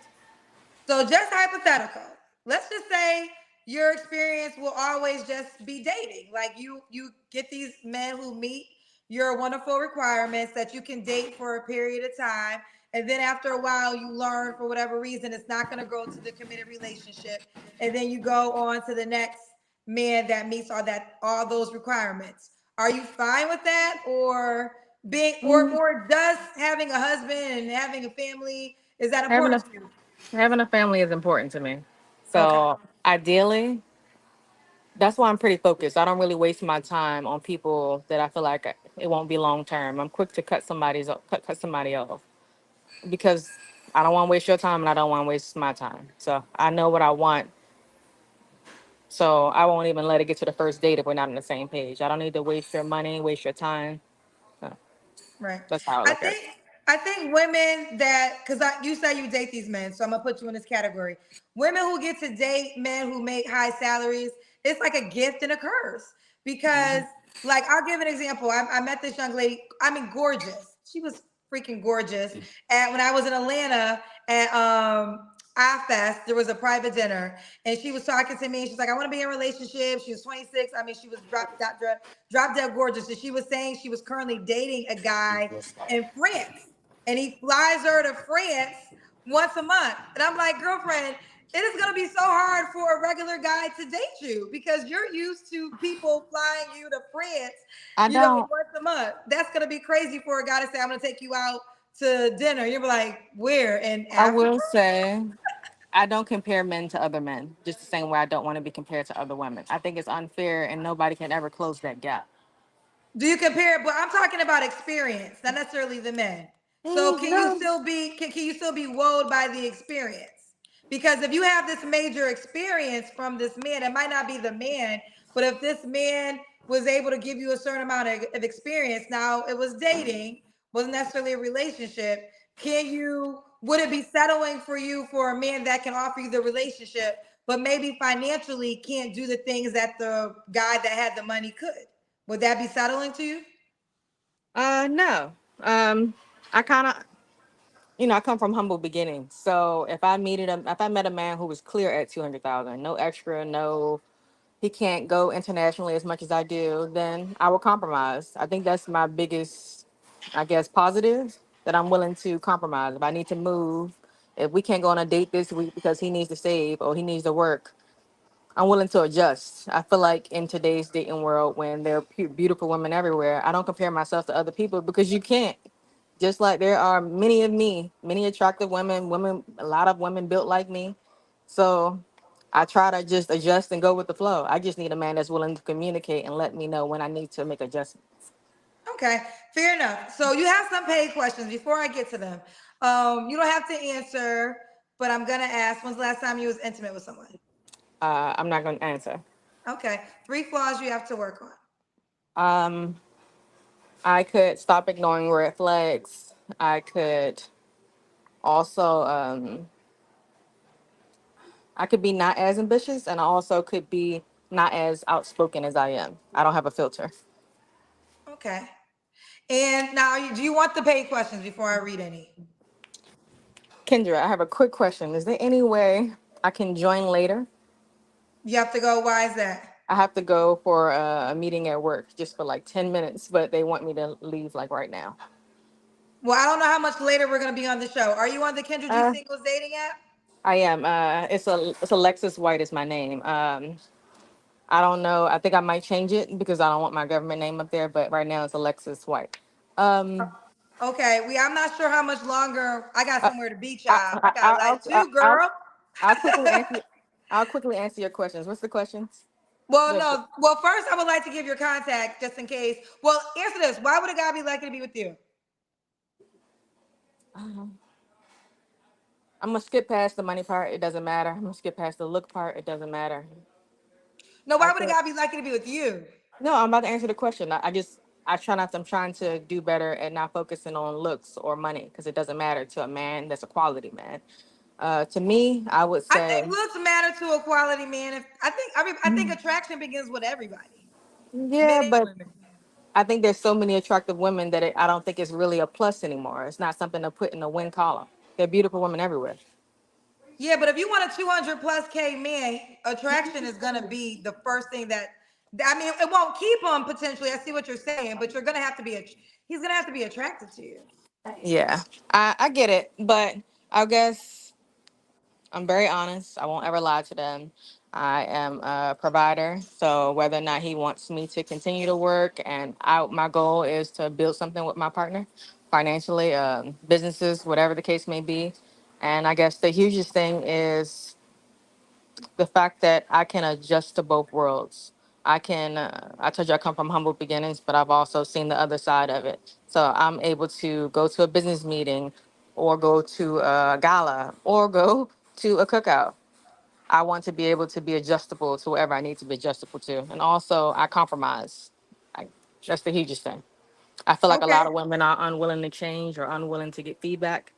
So just hypothetical. Let's just say your experience will always just be dating. Like you get these men who meet your wonderful requirements that you can date for a period of time. And then after a while, you learn for whatever reason it's not going to grow to the committed relationship. And then you go on to the next man that meets all those requirements. Are you fine with that? Or being Mm, or does having a husband and having a family, is that Having important a to you? having a family is important to me. Okay. So ideally, that's why I'm pretty focused. I don't really waste my time on people that I feel like it won't be long term. I'm quick to cut somebody off because I don't want to waste your time and I don't want to waste my time. So I know what I want. So I won't even let it get to the first date if we're not on the same page. I don't need to waste your money, waste your time. So Right. that's how I I look at think it. I think women that because you say you date these men, so I'm gonna put you in this category. Women who get to date men who make high salaries, it's like a gift and a curse. Because, Mhm. like, I'll give an example. I met this young lady. I mean, gorgeous. She was freaking gorgeous. And when I was in Atlanta at iFest, there was a private dinner, and she was talking to me. She's like, "I want to be in a relationship." She was 26. I mean, she was drop dead gorgeous. And she was saying she was currently dating a guy in France, and he flies her to France once a month. And I'm like, girlfriend, it is going to be so hard for a regular guy to date you because you're used to people flying you to France, I don't. once a month. That's going to be crazy for a guy to say, I'm going to take you out to dinner. You're like, where? In I Africa? will say I don't compare men to other men, just the same way I don't want to be compared to other women. I think it's unfair and nobody can ever close that gap. Do you compare? But I'm talking about experience, not necessarily the men. So No. can you still be wowed by the experience? Because if you have this major experience from this man, it might not be the man, but if this man was able to give you a certain amount of experience. Now it was dating, wasn't necessarily a relationship. Would it be settling for you for a man that can offer you the relationship, but maybe financially can't do the things that the guy that had the money could? Would that be settling to you? No. I kind of, I come from humble beginnings. So if I met a man who was clear at 200,000, no extra, no, he can't go internationally as much as I do, then I will compromise. I think that's my biggest, I guess, positive, that I'm willing to compromise. If I need to move, if we can't go on a date this week because he needs to save or he needs to work, I'm willing to adjust. I feel like in today's dating world, when there are beautiful women everywhere, I don't compare myself to other people because you can't. Just like there are many of me, many attractive women, a lot of women built like me. So I try to just adjust and go with the flow. I just need a man that's willing to communicate and let me know when I need to make adjustments. Okay, fair enough. So you have some paid questions before I get to them. You don't have to answer, but I'm gonna ask, when's the last time you was intimate with someone? I'm not going to answer. Okay, 3 flaws you have to work on. Um, I could stop ignoring red flags. I could also, I could be not as ambitious, and I also could be not as outspoken as I am. I don't have a filter. Okay. And now, do you want the paid questions before I read any? Kendra, I have a quick question. Is there any way I can join later? You have to go. Why is that? I have to go for a meeting at work just for like 10 minutes, but they want me to leave like right now. Well, I don't know how much later we're gonna be on the show. Are you on the Kendra G Uh, Singles dating app? I am. It's Alexis White is my name. I don't know. I think I might change it because I don't want my government name up there, but right now it's Alexis White. Um, Okay, I'm not sure how much longer. I got I, somewhere to be, I, child. I I, got life I'll, too, I'll, girl. I'll quickly answer. I'll quickly answer your questions. What's the questions? Well, The, no. Well, first, I would like to give your contact just in case. Well, answer this. Why would a guy be likely to be with you? I'm gonna skip past the money part. It doesn't matter. I'm gonna skip past the look part. It doesn't matter. No, I why would a could. guy be likely to be with you? No, I'm about to answer the question. I try not. I'm trying to do better at not focusing on looks or money because it doesn't matter to a man that's a quality man. To me, I would I think say, looks matter to a quality man. If I think attraction begins with everybody, men yeah, and but women. I think there's so many attractive women that I don't think it's really a plus anymore. It's not something to put in the win column. There are beautiful women everywhere. Yeah, but if you want a 200 plus K man, attraction is gonna be the first thing that. I mean, it won't keep him potentially. I see what you're saying, but you're gonna have to be. He's gonna have to be attracted to you. Yeah, I get it, but I guess I'm very honest. I won't ever lie to them. I am a provider, so whether or not he wants me to continue to work, and my goal is to build something with my partner, financially, businesses, whatever the case may be. And I guess the hugest thing is the fact that I can adjust to both worlds. I told you I come from humble beginnings, but I've also seen the other side of it. So I'm able to go to a business meeting or go to a gala or go to a cookout. I want to be able to be adjustable to wherever I need to be adjustable to. And also, I compromise. I, that's the hugest thing. I feel like a Okay. lot of women are unwilling to change or unwilling to get feedback.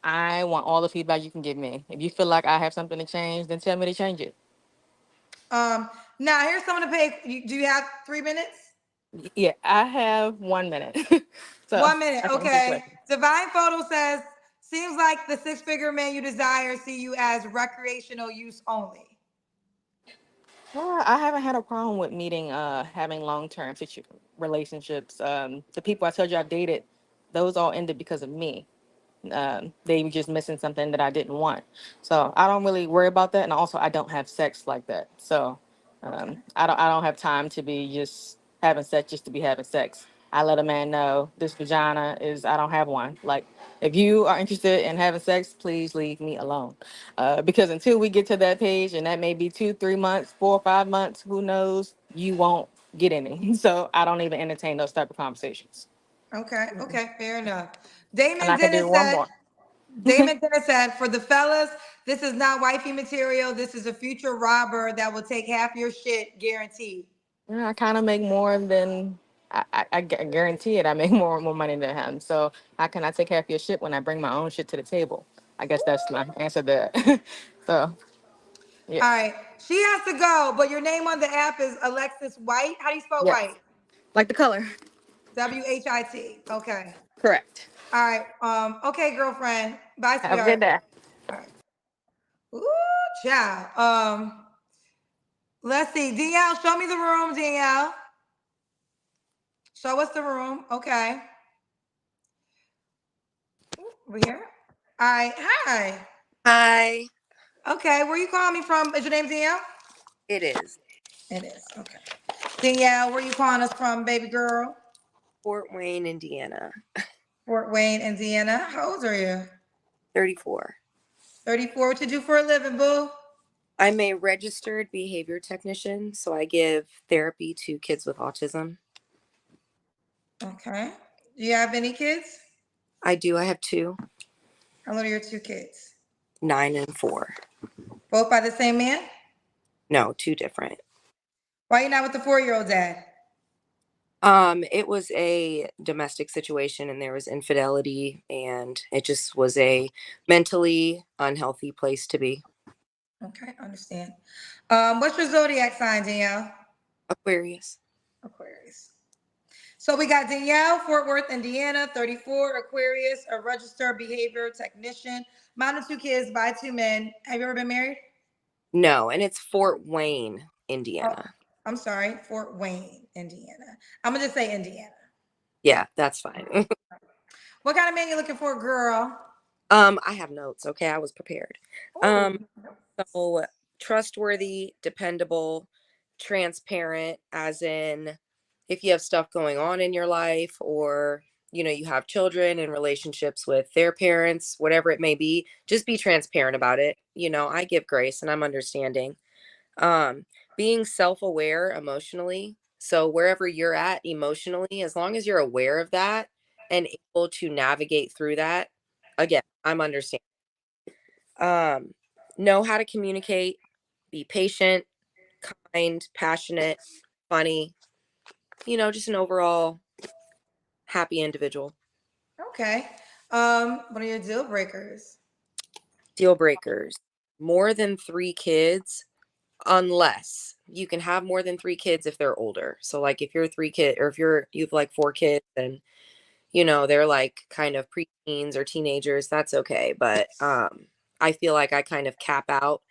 I want all the feedback you can give me. If you feel like I have something to change, then tell me to change it. Um. Now here's some of the pay. Do you have 3 minutes? Yeah, I have 1 minute. So 1 minute. I can answer your Okay. question. Divine Photo says, seems like the six-figure man you desire see you as recreational use only. I haven't had a problem with meeting, having long-term relationships. The people I told you I dated, those all ended because of me. They were just missing something that I didn't want. So I don't really worry about that. And also, I don't have sex like that. So Okay. I don't have time to be just having sex just to be having sex. I let a man know this vagina is, I don't have one. Like, if you are interested in having sex, please leave me alone. Because until we get to that page, and that may be 2, 3 months, 4 or 5 months, who knows, you won't get any. So I don't even entertain those type of conversations. Okay. Okay. Fair enough. And Damon I can Dennis do one said, more. Damon Dennis said, for the fellas, this is not wifey material. This is a future robber that will take half your shit guaranteed. Yeah, I kind of make more than I guarantee it. I make more money than him. So how can I take half your shit when I bring my own shit to the table? I guess that's my answer there. So yeah, All right. She has to go, but your name on the app is Alexis White. How do you spell yes, white? like the color. WHIT. Okay. Correct. All right. Okay, girlfriend. Bye, Have a good sweetheart. day. All right. Ooh, child. Let's see. Danielle, show me the room, Danielle. Show us the room. Okay. Over here. All right. Hi. Hi, Okay. Where you calling me from? Is your name Danielle? it is It is. Okay. Danielle, where you calling us from, baby girl? Fort Wayne, Indiana, Fort Wayne, Indiana. How old are you? 34. 34. What you do for a living, boo? I'm a registered behavior technician, so I give therapy to kids with autism. Okay. Do you have any kids? I do. I have two, How old are your two kids? 9 and 4. Both by the same man? No, two different. Why you not with the 4-year-old dad? It was a domestic situation and there was infidelity and it just was a mentally unhealthy place to be. Okay, understand. What's your zodiac sign, Danielle? Aquarius. Aquarius. So we got Danielle, Fort Worth, Indiana, 34, Aquarius, a registered behavior technician, mom of two kids by two men. Have you ever been married? No, and it's Fort Wayne, Oh, Indiana. I'm sorry, Fort Wayne, Indiana. I'm gonna just say Indiana. Yeah, that's fine. What kind of man you looking for, girl? I have notes. Okay, I was prepared. Ooh. So trustworthy, dependable, transparent, as in if you have stuff going on in your life or you have children and relationships with their parents, whatever it may be, just be transparent about it. I give grace and I'm understanding. Um, Being self-aware emotionally. So wherever you're at emotionally, as long as you're aware of that and able to navigate through that, again, I'm understanding. Know how to communicate, be patient, kind, passionate, funny, just an overall happy individual. Okay. What are your deal breakers? Deal breakers. More than 3 kids, unless you can have more than 3 kids if they're older. So like if you're 3 kid or if you've like 4 kids and they're like kind of preteens or teenagers, that's okay. But I feel like I kind of cap out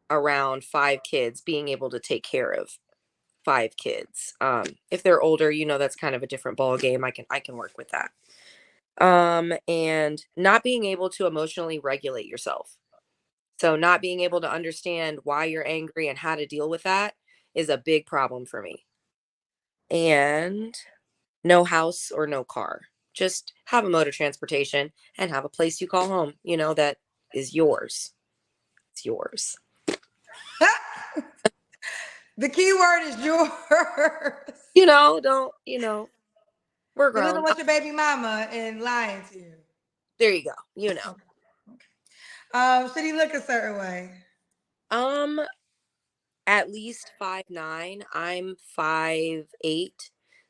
around 5 kids, being able to take care of 5 kids. If they're older, that's kind of a different ball game. I can work with that. And not being able to emotionally regulate yourself. So not being able to understand why you're angry and how to deal with that is a big problem for me. And no house or no car. Just have a mode of transportation and have a place you call home, that is yours. It's yours. The key word is yours. Don't, we're You grown. living with your baby mama and lying to you. There you go. Okay. Should he look a certain way? Um, at least 5'9". I'm 5'8".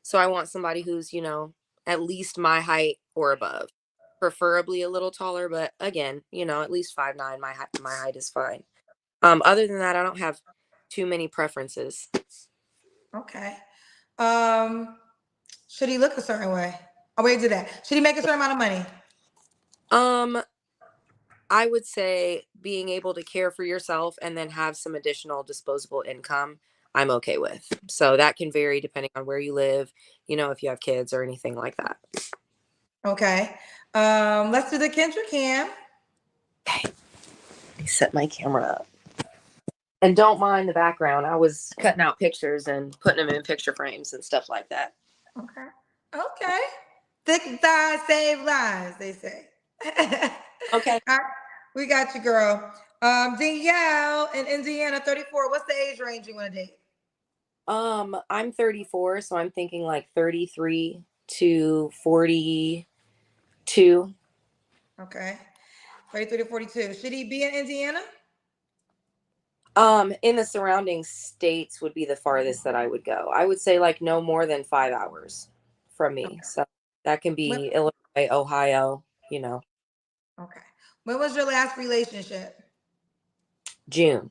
So I want somebody who's, at least my height or above. Preferably a little taller, but again, at least 5'9". My height is fine. Other than that, I don't have too many preferences. Okay. Should he look a certain way? Oh, wait, do that. Should he make a certain amount of money? I would say being able to care for yourself and then have some additional disposable income, I'm okay with. So that can vary depending on where you live, if you have kids or anything like that. Okay. Let's do the Kendra cam. Okay. Let me set my camera up. And don't mind the background. I was cutting out pictures and putting them in picture frames and stuff like that. Okay. Okay. Thick thighs save lives, they say. Okay. All right, we got you, girl. Danielle in Indiana, 34. What's the age range you want to date? I'm 34, so I'm thinking like 33 to 42. Okay. 33 to 42. Should he be in Indiana? In the surrounding states would be the farthest that I would go. I would say like no more than 5 hours from me. So that can When, be Illinois, Ohio, okay. When was your last relationship? June.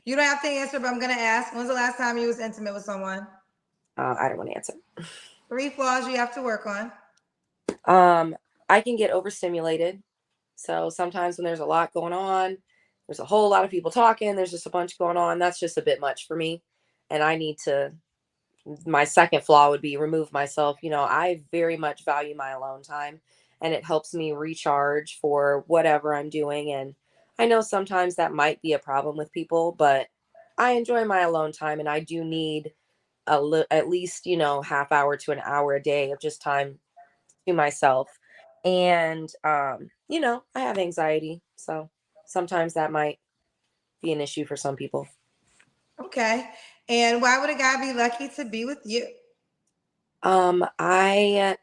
You don't have to answer, but I'm gonna ask. When's the last time you was intimate with someone? I don't want to answer. 3 flaws you have to work on. I can get overstimulated. So sometimes when there's a lot going on, there's a whole lot of people talking, there's just a bunch going on. That's just a bit much for me. And my second flaw would be remove myself. I very much value my alone time, and it helps me recharge for whatever I'm doing. And I know sometimes that might be a problem with people, but I enjoy my alone time, and I do need at least, half hour to an hour a day of just time to myself. And, I have anxiety. So sometimes that might be an issue for some people. Okay. And why would a guy be lucky to be with you? I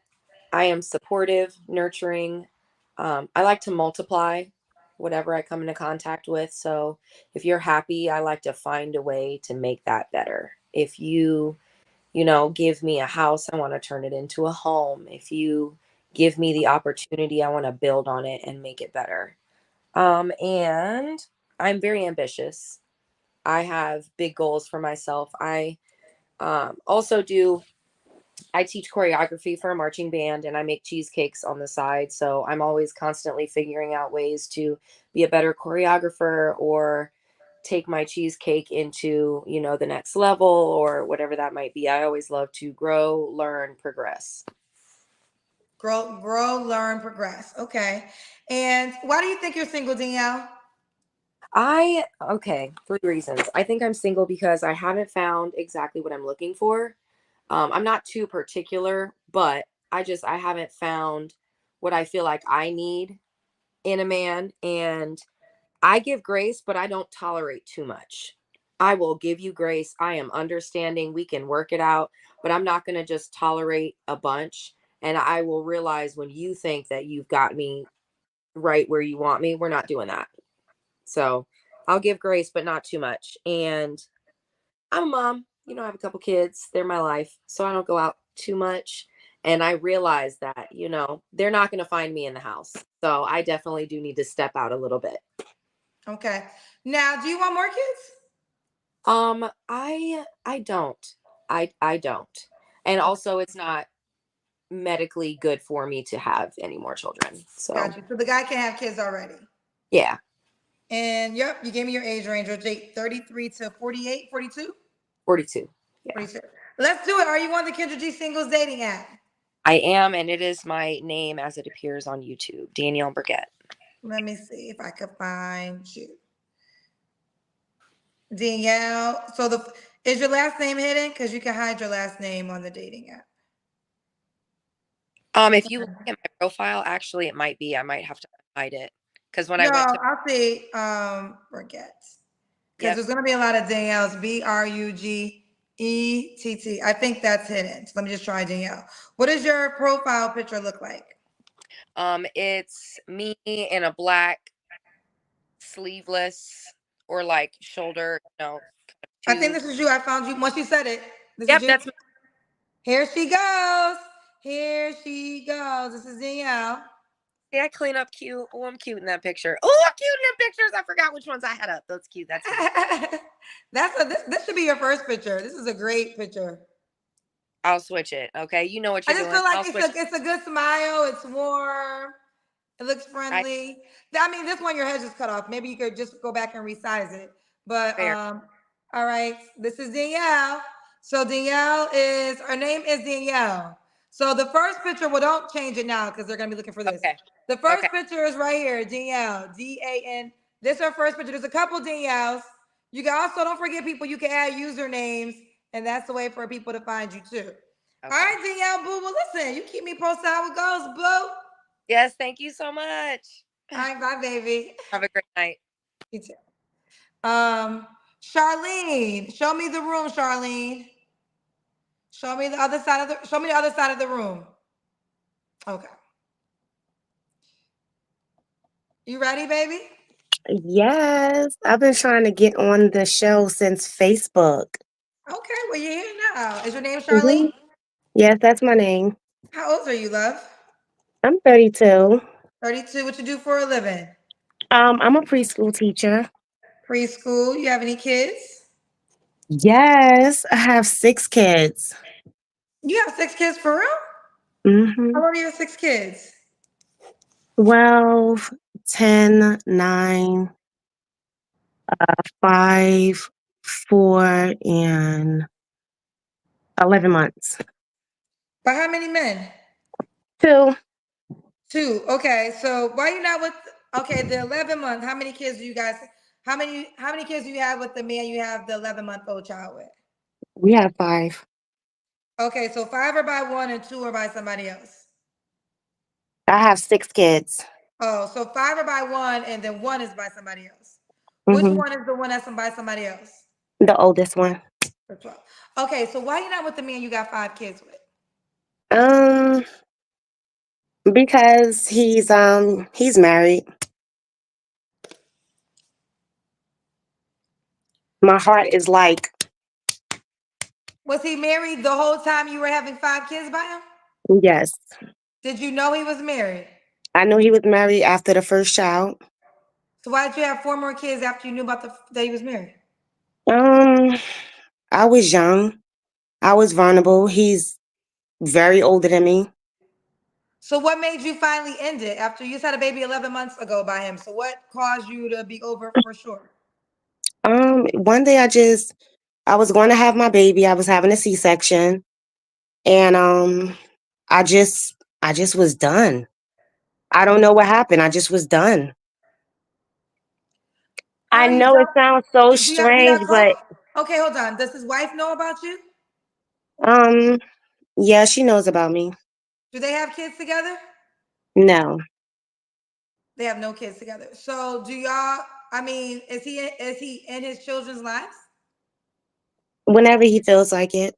am supportive, nurturing. I like to multiply whatever I come into contact with. So if you're happy, I like to find a way to make that better. If you give me a house, I want to turn it into a home. If you give me the opportunity, I want to build on it and make it better. And I'm very ambitious. I have big goals for myself. Also I teach choreography for a marching band, and I make cheesecakes on the side. So I'm always constantly figuring out ways to be a better choreographer or take my cheesecake into, the next level or whatever that might be. I always love to grow, learn, progress. Grow, learn, progress. Okay. And why do you think you're single, Danielle? Okay, 3 reasons. I think I'm single because I haven't found exactly what I'm looking for. I'm not too particular, but I haven't found what I feel like I need in a man. And I give grace, but I don't tolerate too much. I will give you grace. I am understanding. We can work it out, but I'm not going to just tolerate a bunch. And I will realize when you think that you've got me right where you want me, we're not doing that. So I'll give grace, but not too much. And I'm a mom, I have a couple kids. They're my life. So I don't go out too much. And I realize that, they're not going to find me in the house. So I definitely do need to step out a little bit. Okay. Now, do you want more kids? I don't. I don't. And also it's not medically good for me to have any more children. So Got you. So the guy can have kids already. yeah. And yep, you gave me your age range, Jake, 33 to 48, 42? 42. Yeah. 42. Let's do it. Are you on the Kendra G Singles dating app? I am, and it is my name as it appears on YouTube, Danielle Burgett. Let me see if I can find you. Danielle. So is your last name hidden? Because you can hide your last name on the dating app. If you look at my profile, actually it might be. I might have to hide it. Because when I No, went to I'll see Burgett. Because there's gonna be a lot of Danielle's, Brugett. I think that's hidden. So let me just try Danielle. What does your profile picture look like? It's me in a black sleeveless or like shoulder, I think this is you. I found you. Once you said it, this is Yep, you. that's me. Here she goes. Here she goes. This is Danielle. Yeah, I clean up cute. Oh, I'm cute in that picture. Oh, I'm cute in the pictures. I forgot which ones I had up. That's cute. That's me. This should be your first picture. This is a great picture. I'll switch it. Okay, you know what I you're just doing. feel like I'll switch. it's a good smile. It's warm. It looks friendly. I mean, this one your head just cut off. Maybe you could just go back and resize it. But Fair. all right. This is Danielle. So Danielle her name is Danielle. So the first picture, well, don't change it now because they're gonna be looking for this. Okay. The first picture is right here, Danielle, Dan. This is her first picture. There's a couple Danielles. You can also don't forget people. You can add usernames, and that's the way for people to find you too. Okay. All right, Danielle, boo. Well, listen, you keep me posted how it goes, boo. Yes, thank you so much. All right, bye, baby. Have a great night. You too. Charlene, show me the room, Charlene. Show me the other side of the room. Okay. You ready, baby? Yes, I've been trying to get on the show since Facebook. Okay, well, you're here now. Is your name Charlene? hmm Yes, that's my name. How old are you, love? I'm 32. 32. What you do for a living? I'm a preschool teacher. Preschool. You have any kids? Yes, I have 6 kids. You have 6 kids for real? Mm-hmm. How old are your 6 kids? 12, 10, 9, 5, 4, and 11 months. By how many men? 2. Two. Okay, so why you not with? Okay, the 11 month. How many kids do you guys? How many kids do you have with the man you have the 11-month-old child with? We have 5. Okay, so 5 are by one and 2 are by somebody else. I have 6 kids. Oh, so 5 are by one and then one is by somebody else. Which hmm one is the one that's by somebody else? The oldest one. For 12. Okay, so why you not with the man you got 5 kids with? Um, because he's married. My heart is like, Was he married the whole time you were having 5 kids by him? yes. Did you know he was married? I knew he was married after the first child. So why did you have 4 more kids after you knew about that he was married? Um, I was young. I was vulnerable. He's very older than me. So what made you finally end it after you just had a baby 11 months ago by him? So what caused you to be over for sure? One day I was going to have my baby. I was having a C-section, and I just was done. I don't know what happened. I just was done. I Honey, know it sounds so do y'all strange, talk? but Okay, hold on. Does his wife know about you? um, yeah, she knows about me. Do they have kids together? No, They have no kids together. So do y'all? I mean, is he in his children's lives? whenever he feels like it.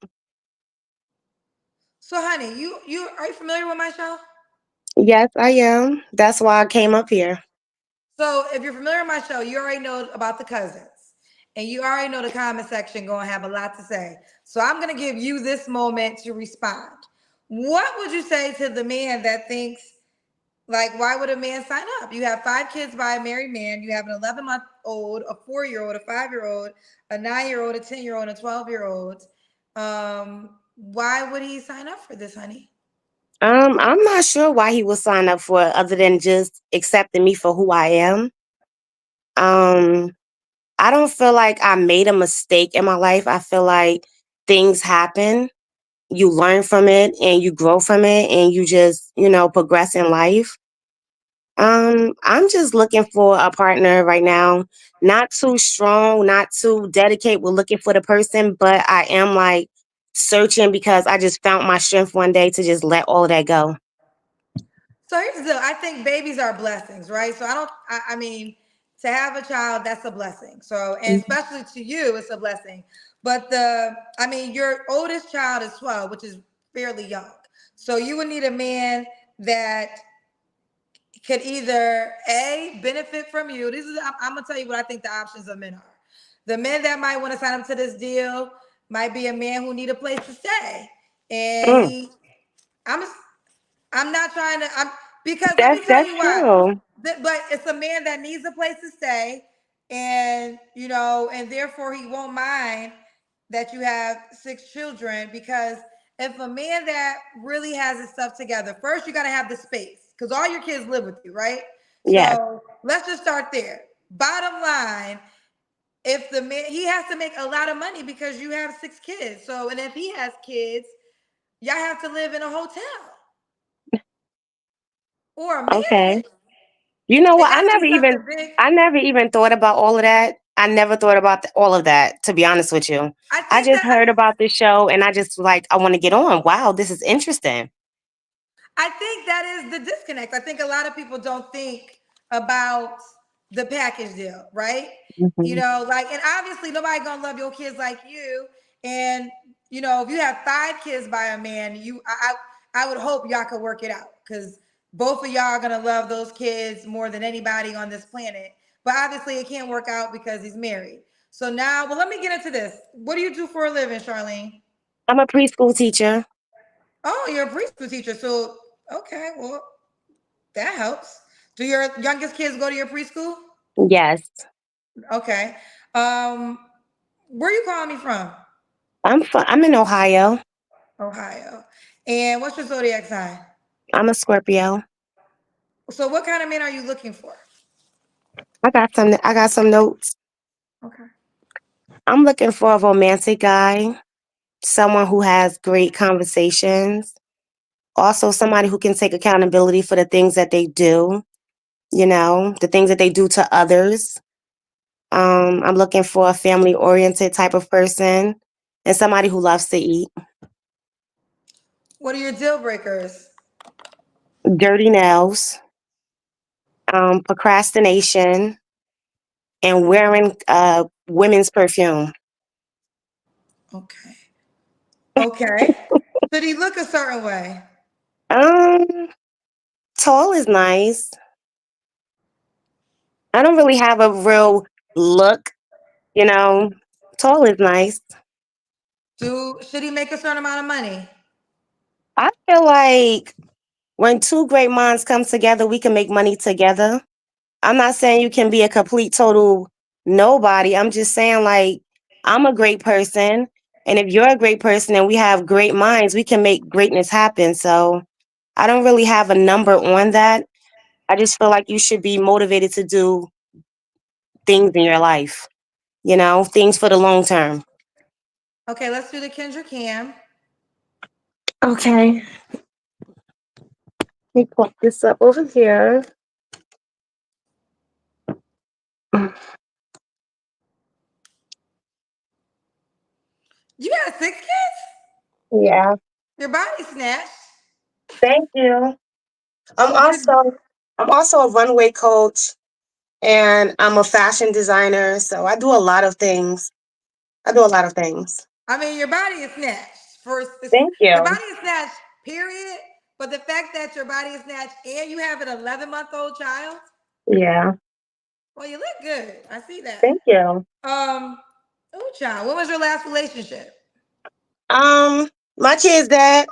So, honey, you are you familiar with my show? Yes, I am. That's why I came up here. So, if you're familiar with my show, you already know about the cousins, and you already know the comment section going to have a lot to say. So, I'm going to give you this moment to respond. What would you say to the man that thinks, like, why would a man sign up? You have 5 kids by a married man. You have an 11-month-old, a 4-year-old, a 5-year-old, a 9-year-old, a 10-year-old, and a 12-year-old. Why would he sign up for this, honey? I'm not sure why he would sign up for it other than just accepting me for who I am. Um, I don't feel like I made a mistake in my life. I feel like things happen, you learn from it and you grow from it and you just, progress in life. I'm just looking for a partner right now. Not too strong, not too dedicated. We're looking for the person, but I am like searching because I just found my strength one day to just let all of that go. So here's the deal. I think babies are blessings, right? So I mean, to have a child, that's a blessing. So, and Mhm. especially to you, it's a blessing. But I mean, your oldest child is 12, which is fairly young. So you would need a man that could either A, benefit from you. I'm gonna tell you what I think the options of men are. The men that might want to sign up to this deal might be a man who need a place to stay. And Mm, I'm I'm not trying to. Because let me tell that's you why. true. But it's a man that needs a place to stay, and and therefore he won't mind that you have 6 children. Because if a man that really has his stuff together, first you got to have the space because all your kids live with you, right? Yes. So let's just start there. Bottom line, if the man he has to make a lot of money because you have 6 kids. So and if he has kids, y'all have to live in a hotel or a Okay. mansion. You know It what? got to be something big. I never even thought about all of that. I never thought about all of that, to be honest with you. I I think just that heard about this show and I just like I want to get on. Wow, this is interesting. I think that is the disconnect. I think a lot of people don't think about the package deal, right? Mhm. Like, and obviously nobody gonna love your kids like you. And if you have 5 kids by a man, I would hope y'all could work it out because both of y'all are gonna love those kids more than anybody on this planet. but obviously it can't work out because he's married. So now, well, let me get into this. What do you do for a living, Charlene? I'm a preschool teacher. Oh, you're a preschool teacher. So, okay, well, that helps. Do your youngest kids go to your preschool? Yes. Okay. Um, where are you calling me from? I'm in Ohio. Ohio. And what's your zodiac sign? I'm a Scorpio. So, what kind of man are you looking for? I got some notes. Okay. I'm looking for a romantic guy, someone who has great conversations, also somebody who can take accountability for the things that they do, the things that they do to others. I'm looking for a family oriented type of person and somebody who loves to eat. What are your deal breakers? Dirty nails, procrastination, and wearing women's perfume. Okay. Okay. Should he look a certain way? Um, Tall is nice. I don't really have a real look, you know. Tall is nice. Should he make a certain amount of money? I feel like when two great minds come together, we can make money together. I'm not saying you can be a complete total nobody. I'm just saying like I'm a great person, and if you're a great person and we have great minds, we can make greatness happen. So I don't really have a number on that. I just feel like you should be motivated to do things in your life, things for the long term. Okay, let's do the Kendra Cam. Okay. Let me put this up over here. You got 6 kids? Yeah. Your body snatched. Thank you. I'm You, also I'm also a runway coach and I'm a fashion designer, so I do a lot of things. I do a lot of things. I mean, your body is snatched. Thank Your you. body is snatched, period. But the fact that your body is snatched and you have an 11-month-old child, Yeah. well, you look good. I see that. Thank you. Oh, child, what was your last relationship? Um, my kid's dad.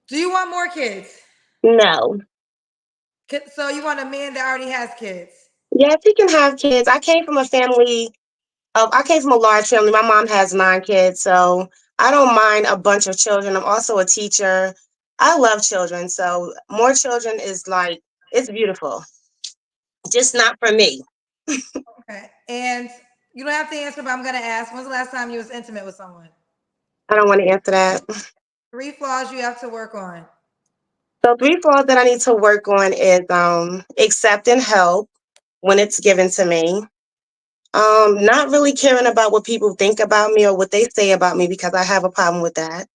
Do you want more kids? No. So you want a man that already has kids? Yes, he can have kids. I came from a large family. My mom has 9 kids, so I don't mind a bunch of children. I'm also a teacher. I love children, so more children is like it's beautiful. Just not for me. Okay. And you don't have to answer, but I'm gonna ask. When's the last time you was intimate with someone? I don't want to answer that. 3 flaws you have to work on. So 3 flaws that I need to work on is accepting help when it's given to me. Not really caring about what people think about me or what they say about me because I have a problem with that.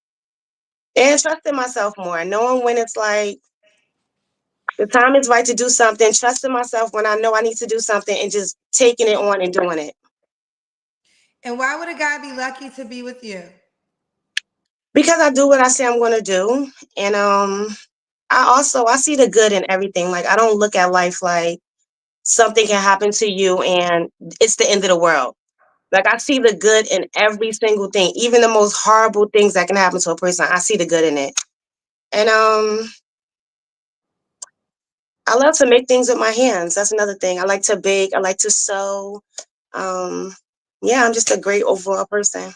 And trusting myself more, knowing when it's like the time is right to do something, trusting myself when I know I need to do something and just taking it on and doing it. And why would a guy be lucky to be with you? Because I do what I say I'm gonna do. And I see the good in everything. Like I don't look at life like something can happen to you and it's the end of the world. Like I see the good in every single thing, even the most horrible things that can happen to a person. I see the good in it. And I love to make things with my hands. That's another thing. I like to bake. I like to sew. Um, yeah, I'm just a great overall person.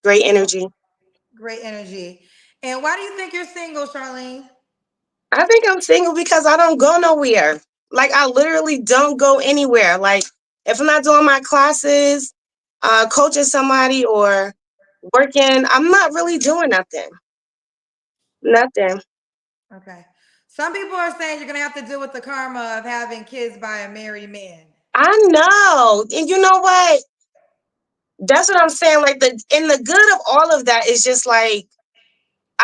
Great energy. Great energy. And why do you think you're single, Charlene? I think I'm single because I don't go nowhere. Like I literally don't go anywhere. Like if I'm not doing my classes, coaching somebody or working, I'm not really doing nothing. Nothing. Okay. Some people are saying you're gonna have to deal with the karma of having kids by a married man. I know. And you know what? That's what I'm saying. Like the good of all of that is just like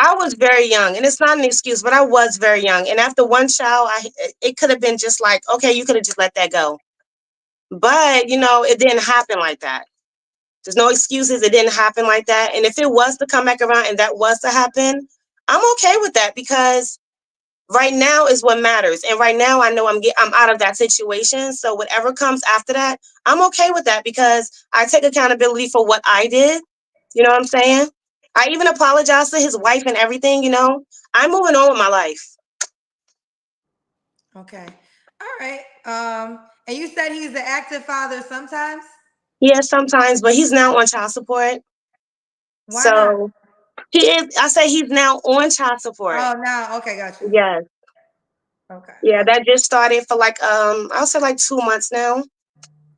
I was very young, and it's not an excuse, but I was very young. And after one child, it could have been just like, okay, you could have just let that go. But it didn't happen like that. There's no excuses. It didn't happen like that. And if it was to come back around and that was to happen, I'm okay with that because right now is what matters. And right now I know I'm out of that situation. So whatever comes after that, I'm okay with that because I take accountability for what I did. You know what I'm saying? I even apologize to his wife and everything, you know. I'm moving on with my life. Okay. All right. And you said he's the active father sometimes? Yeah, sometimes, but he's now on child support. Why not? So he is, I say he's now on child support. Oh, now. Okay, got you. Yes. Okay. Yeah, that just started for like I'll say like 2 months now.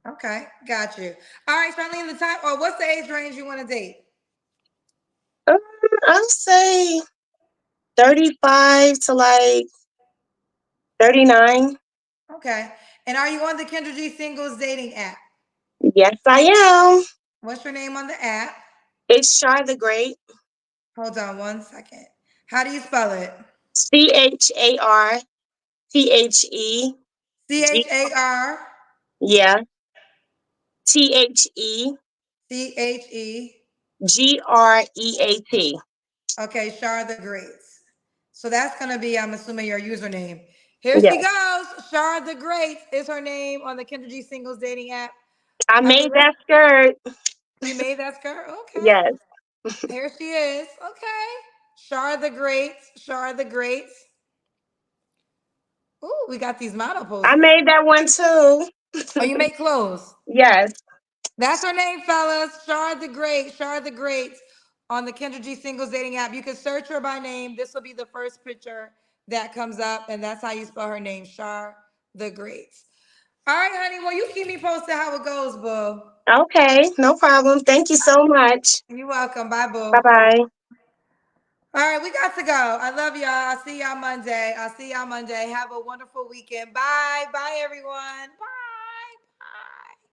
Okay, got you. All right, Charlene, the time, or what's the age range you want to date? I'll say 35 to like 39. Okay. And are you on the Kendra G Singles dating app? Yes, I am. What's your name on the app? It's Char the Great. Hold on 1 second. How do you spell it? CharTheG. CHAR Yeah. TheGreat. CHE. Okay, Shar the Greats. So that's gonna be, I'm assuming, your username. Here she Yes. goes. Shar the Great is her name on the Kendra G Singles dating app. I Are you made ready? that skirt. You made that skirt? Okay. Yes. Here she is. Okay. Shar the Great. Shar the Great. Ooh, we got these model I poses. made that one too. Oh, you make clothes. Yes. That's her name, fellas. Shar the Great. Shar the Great on the Kendra G Singles dating app. You can search her by name. This will be the first picture that comes up, and that's how you spell her name, Shar the Great. All right, honey. Well, you keep me posted how it goes, boo. Okay, no problem. Thank you so much. You're welcome. Bye, Bye boo. bye. All right, we got to go. I love y'all. I'll see y'all Monday. Have a wonderful weekend. Bye. Bye, everyone. Bye.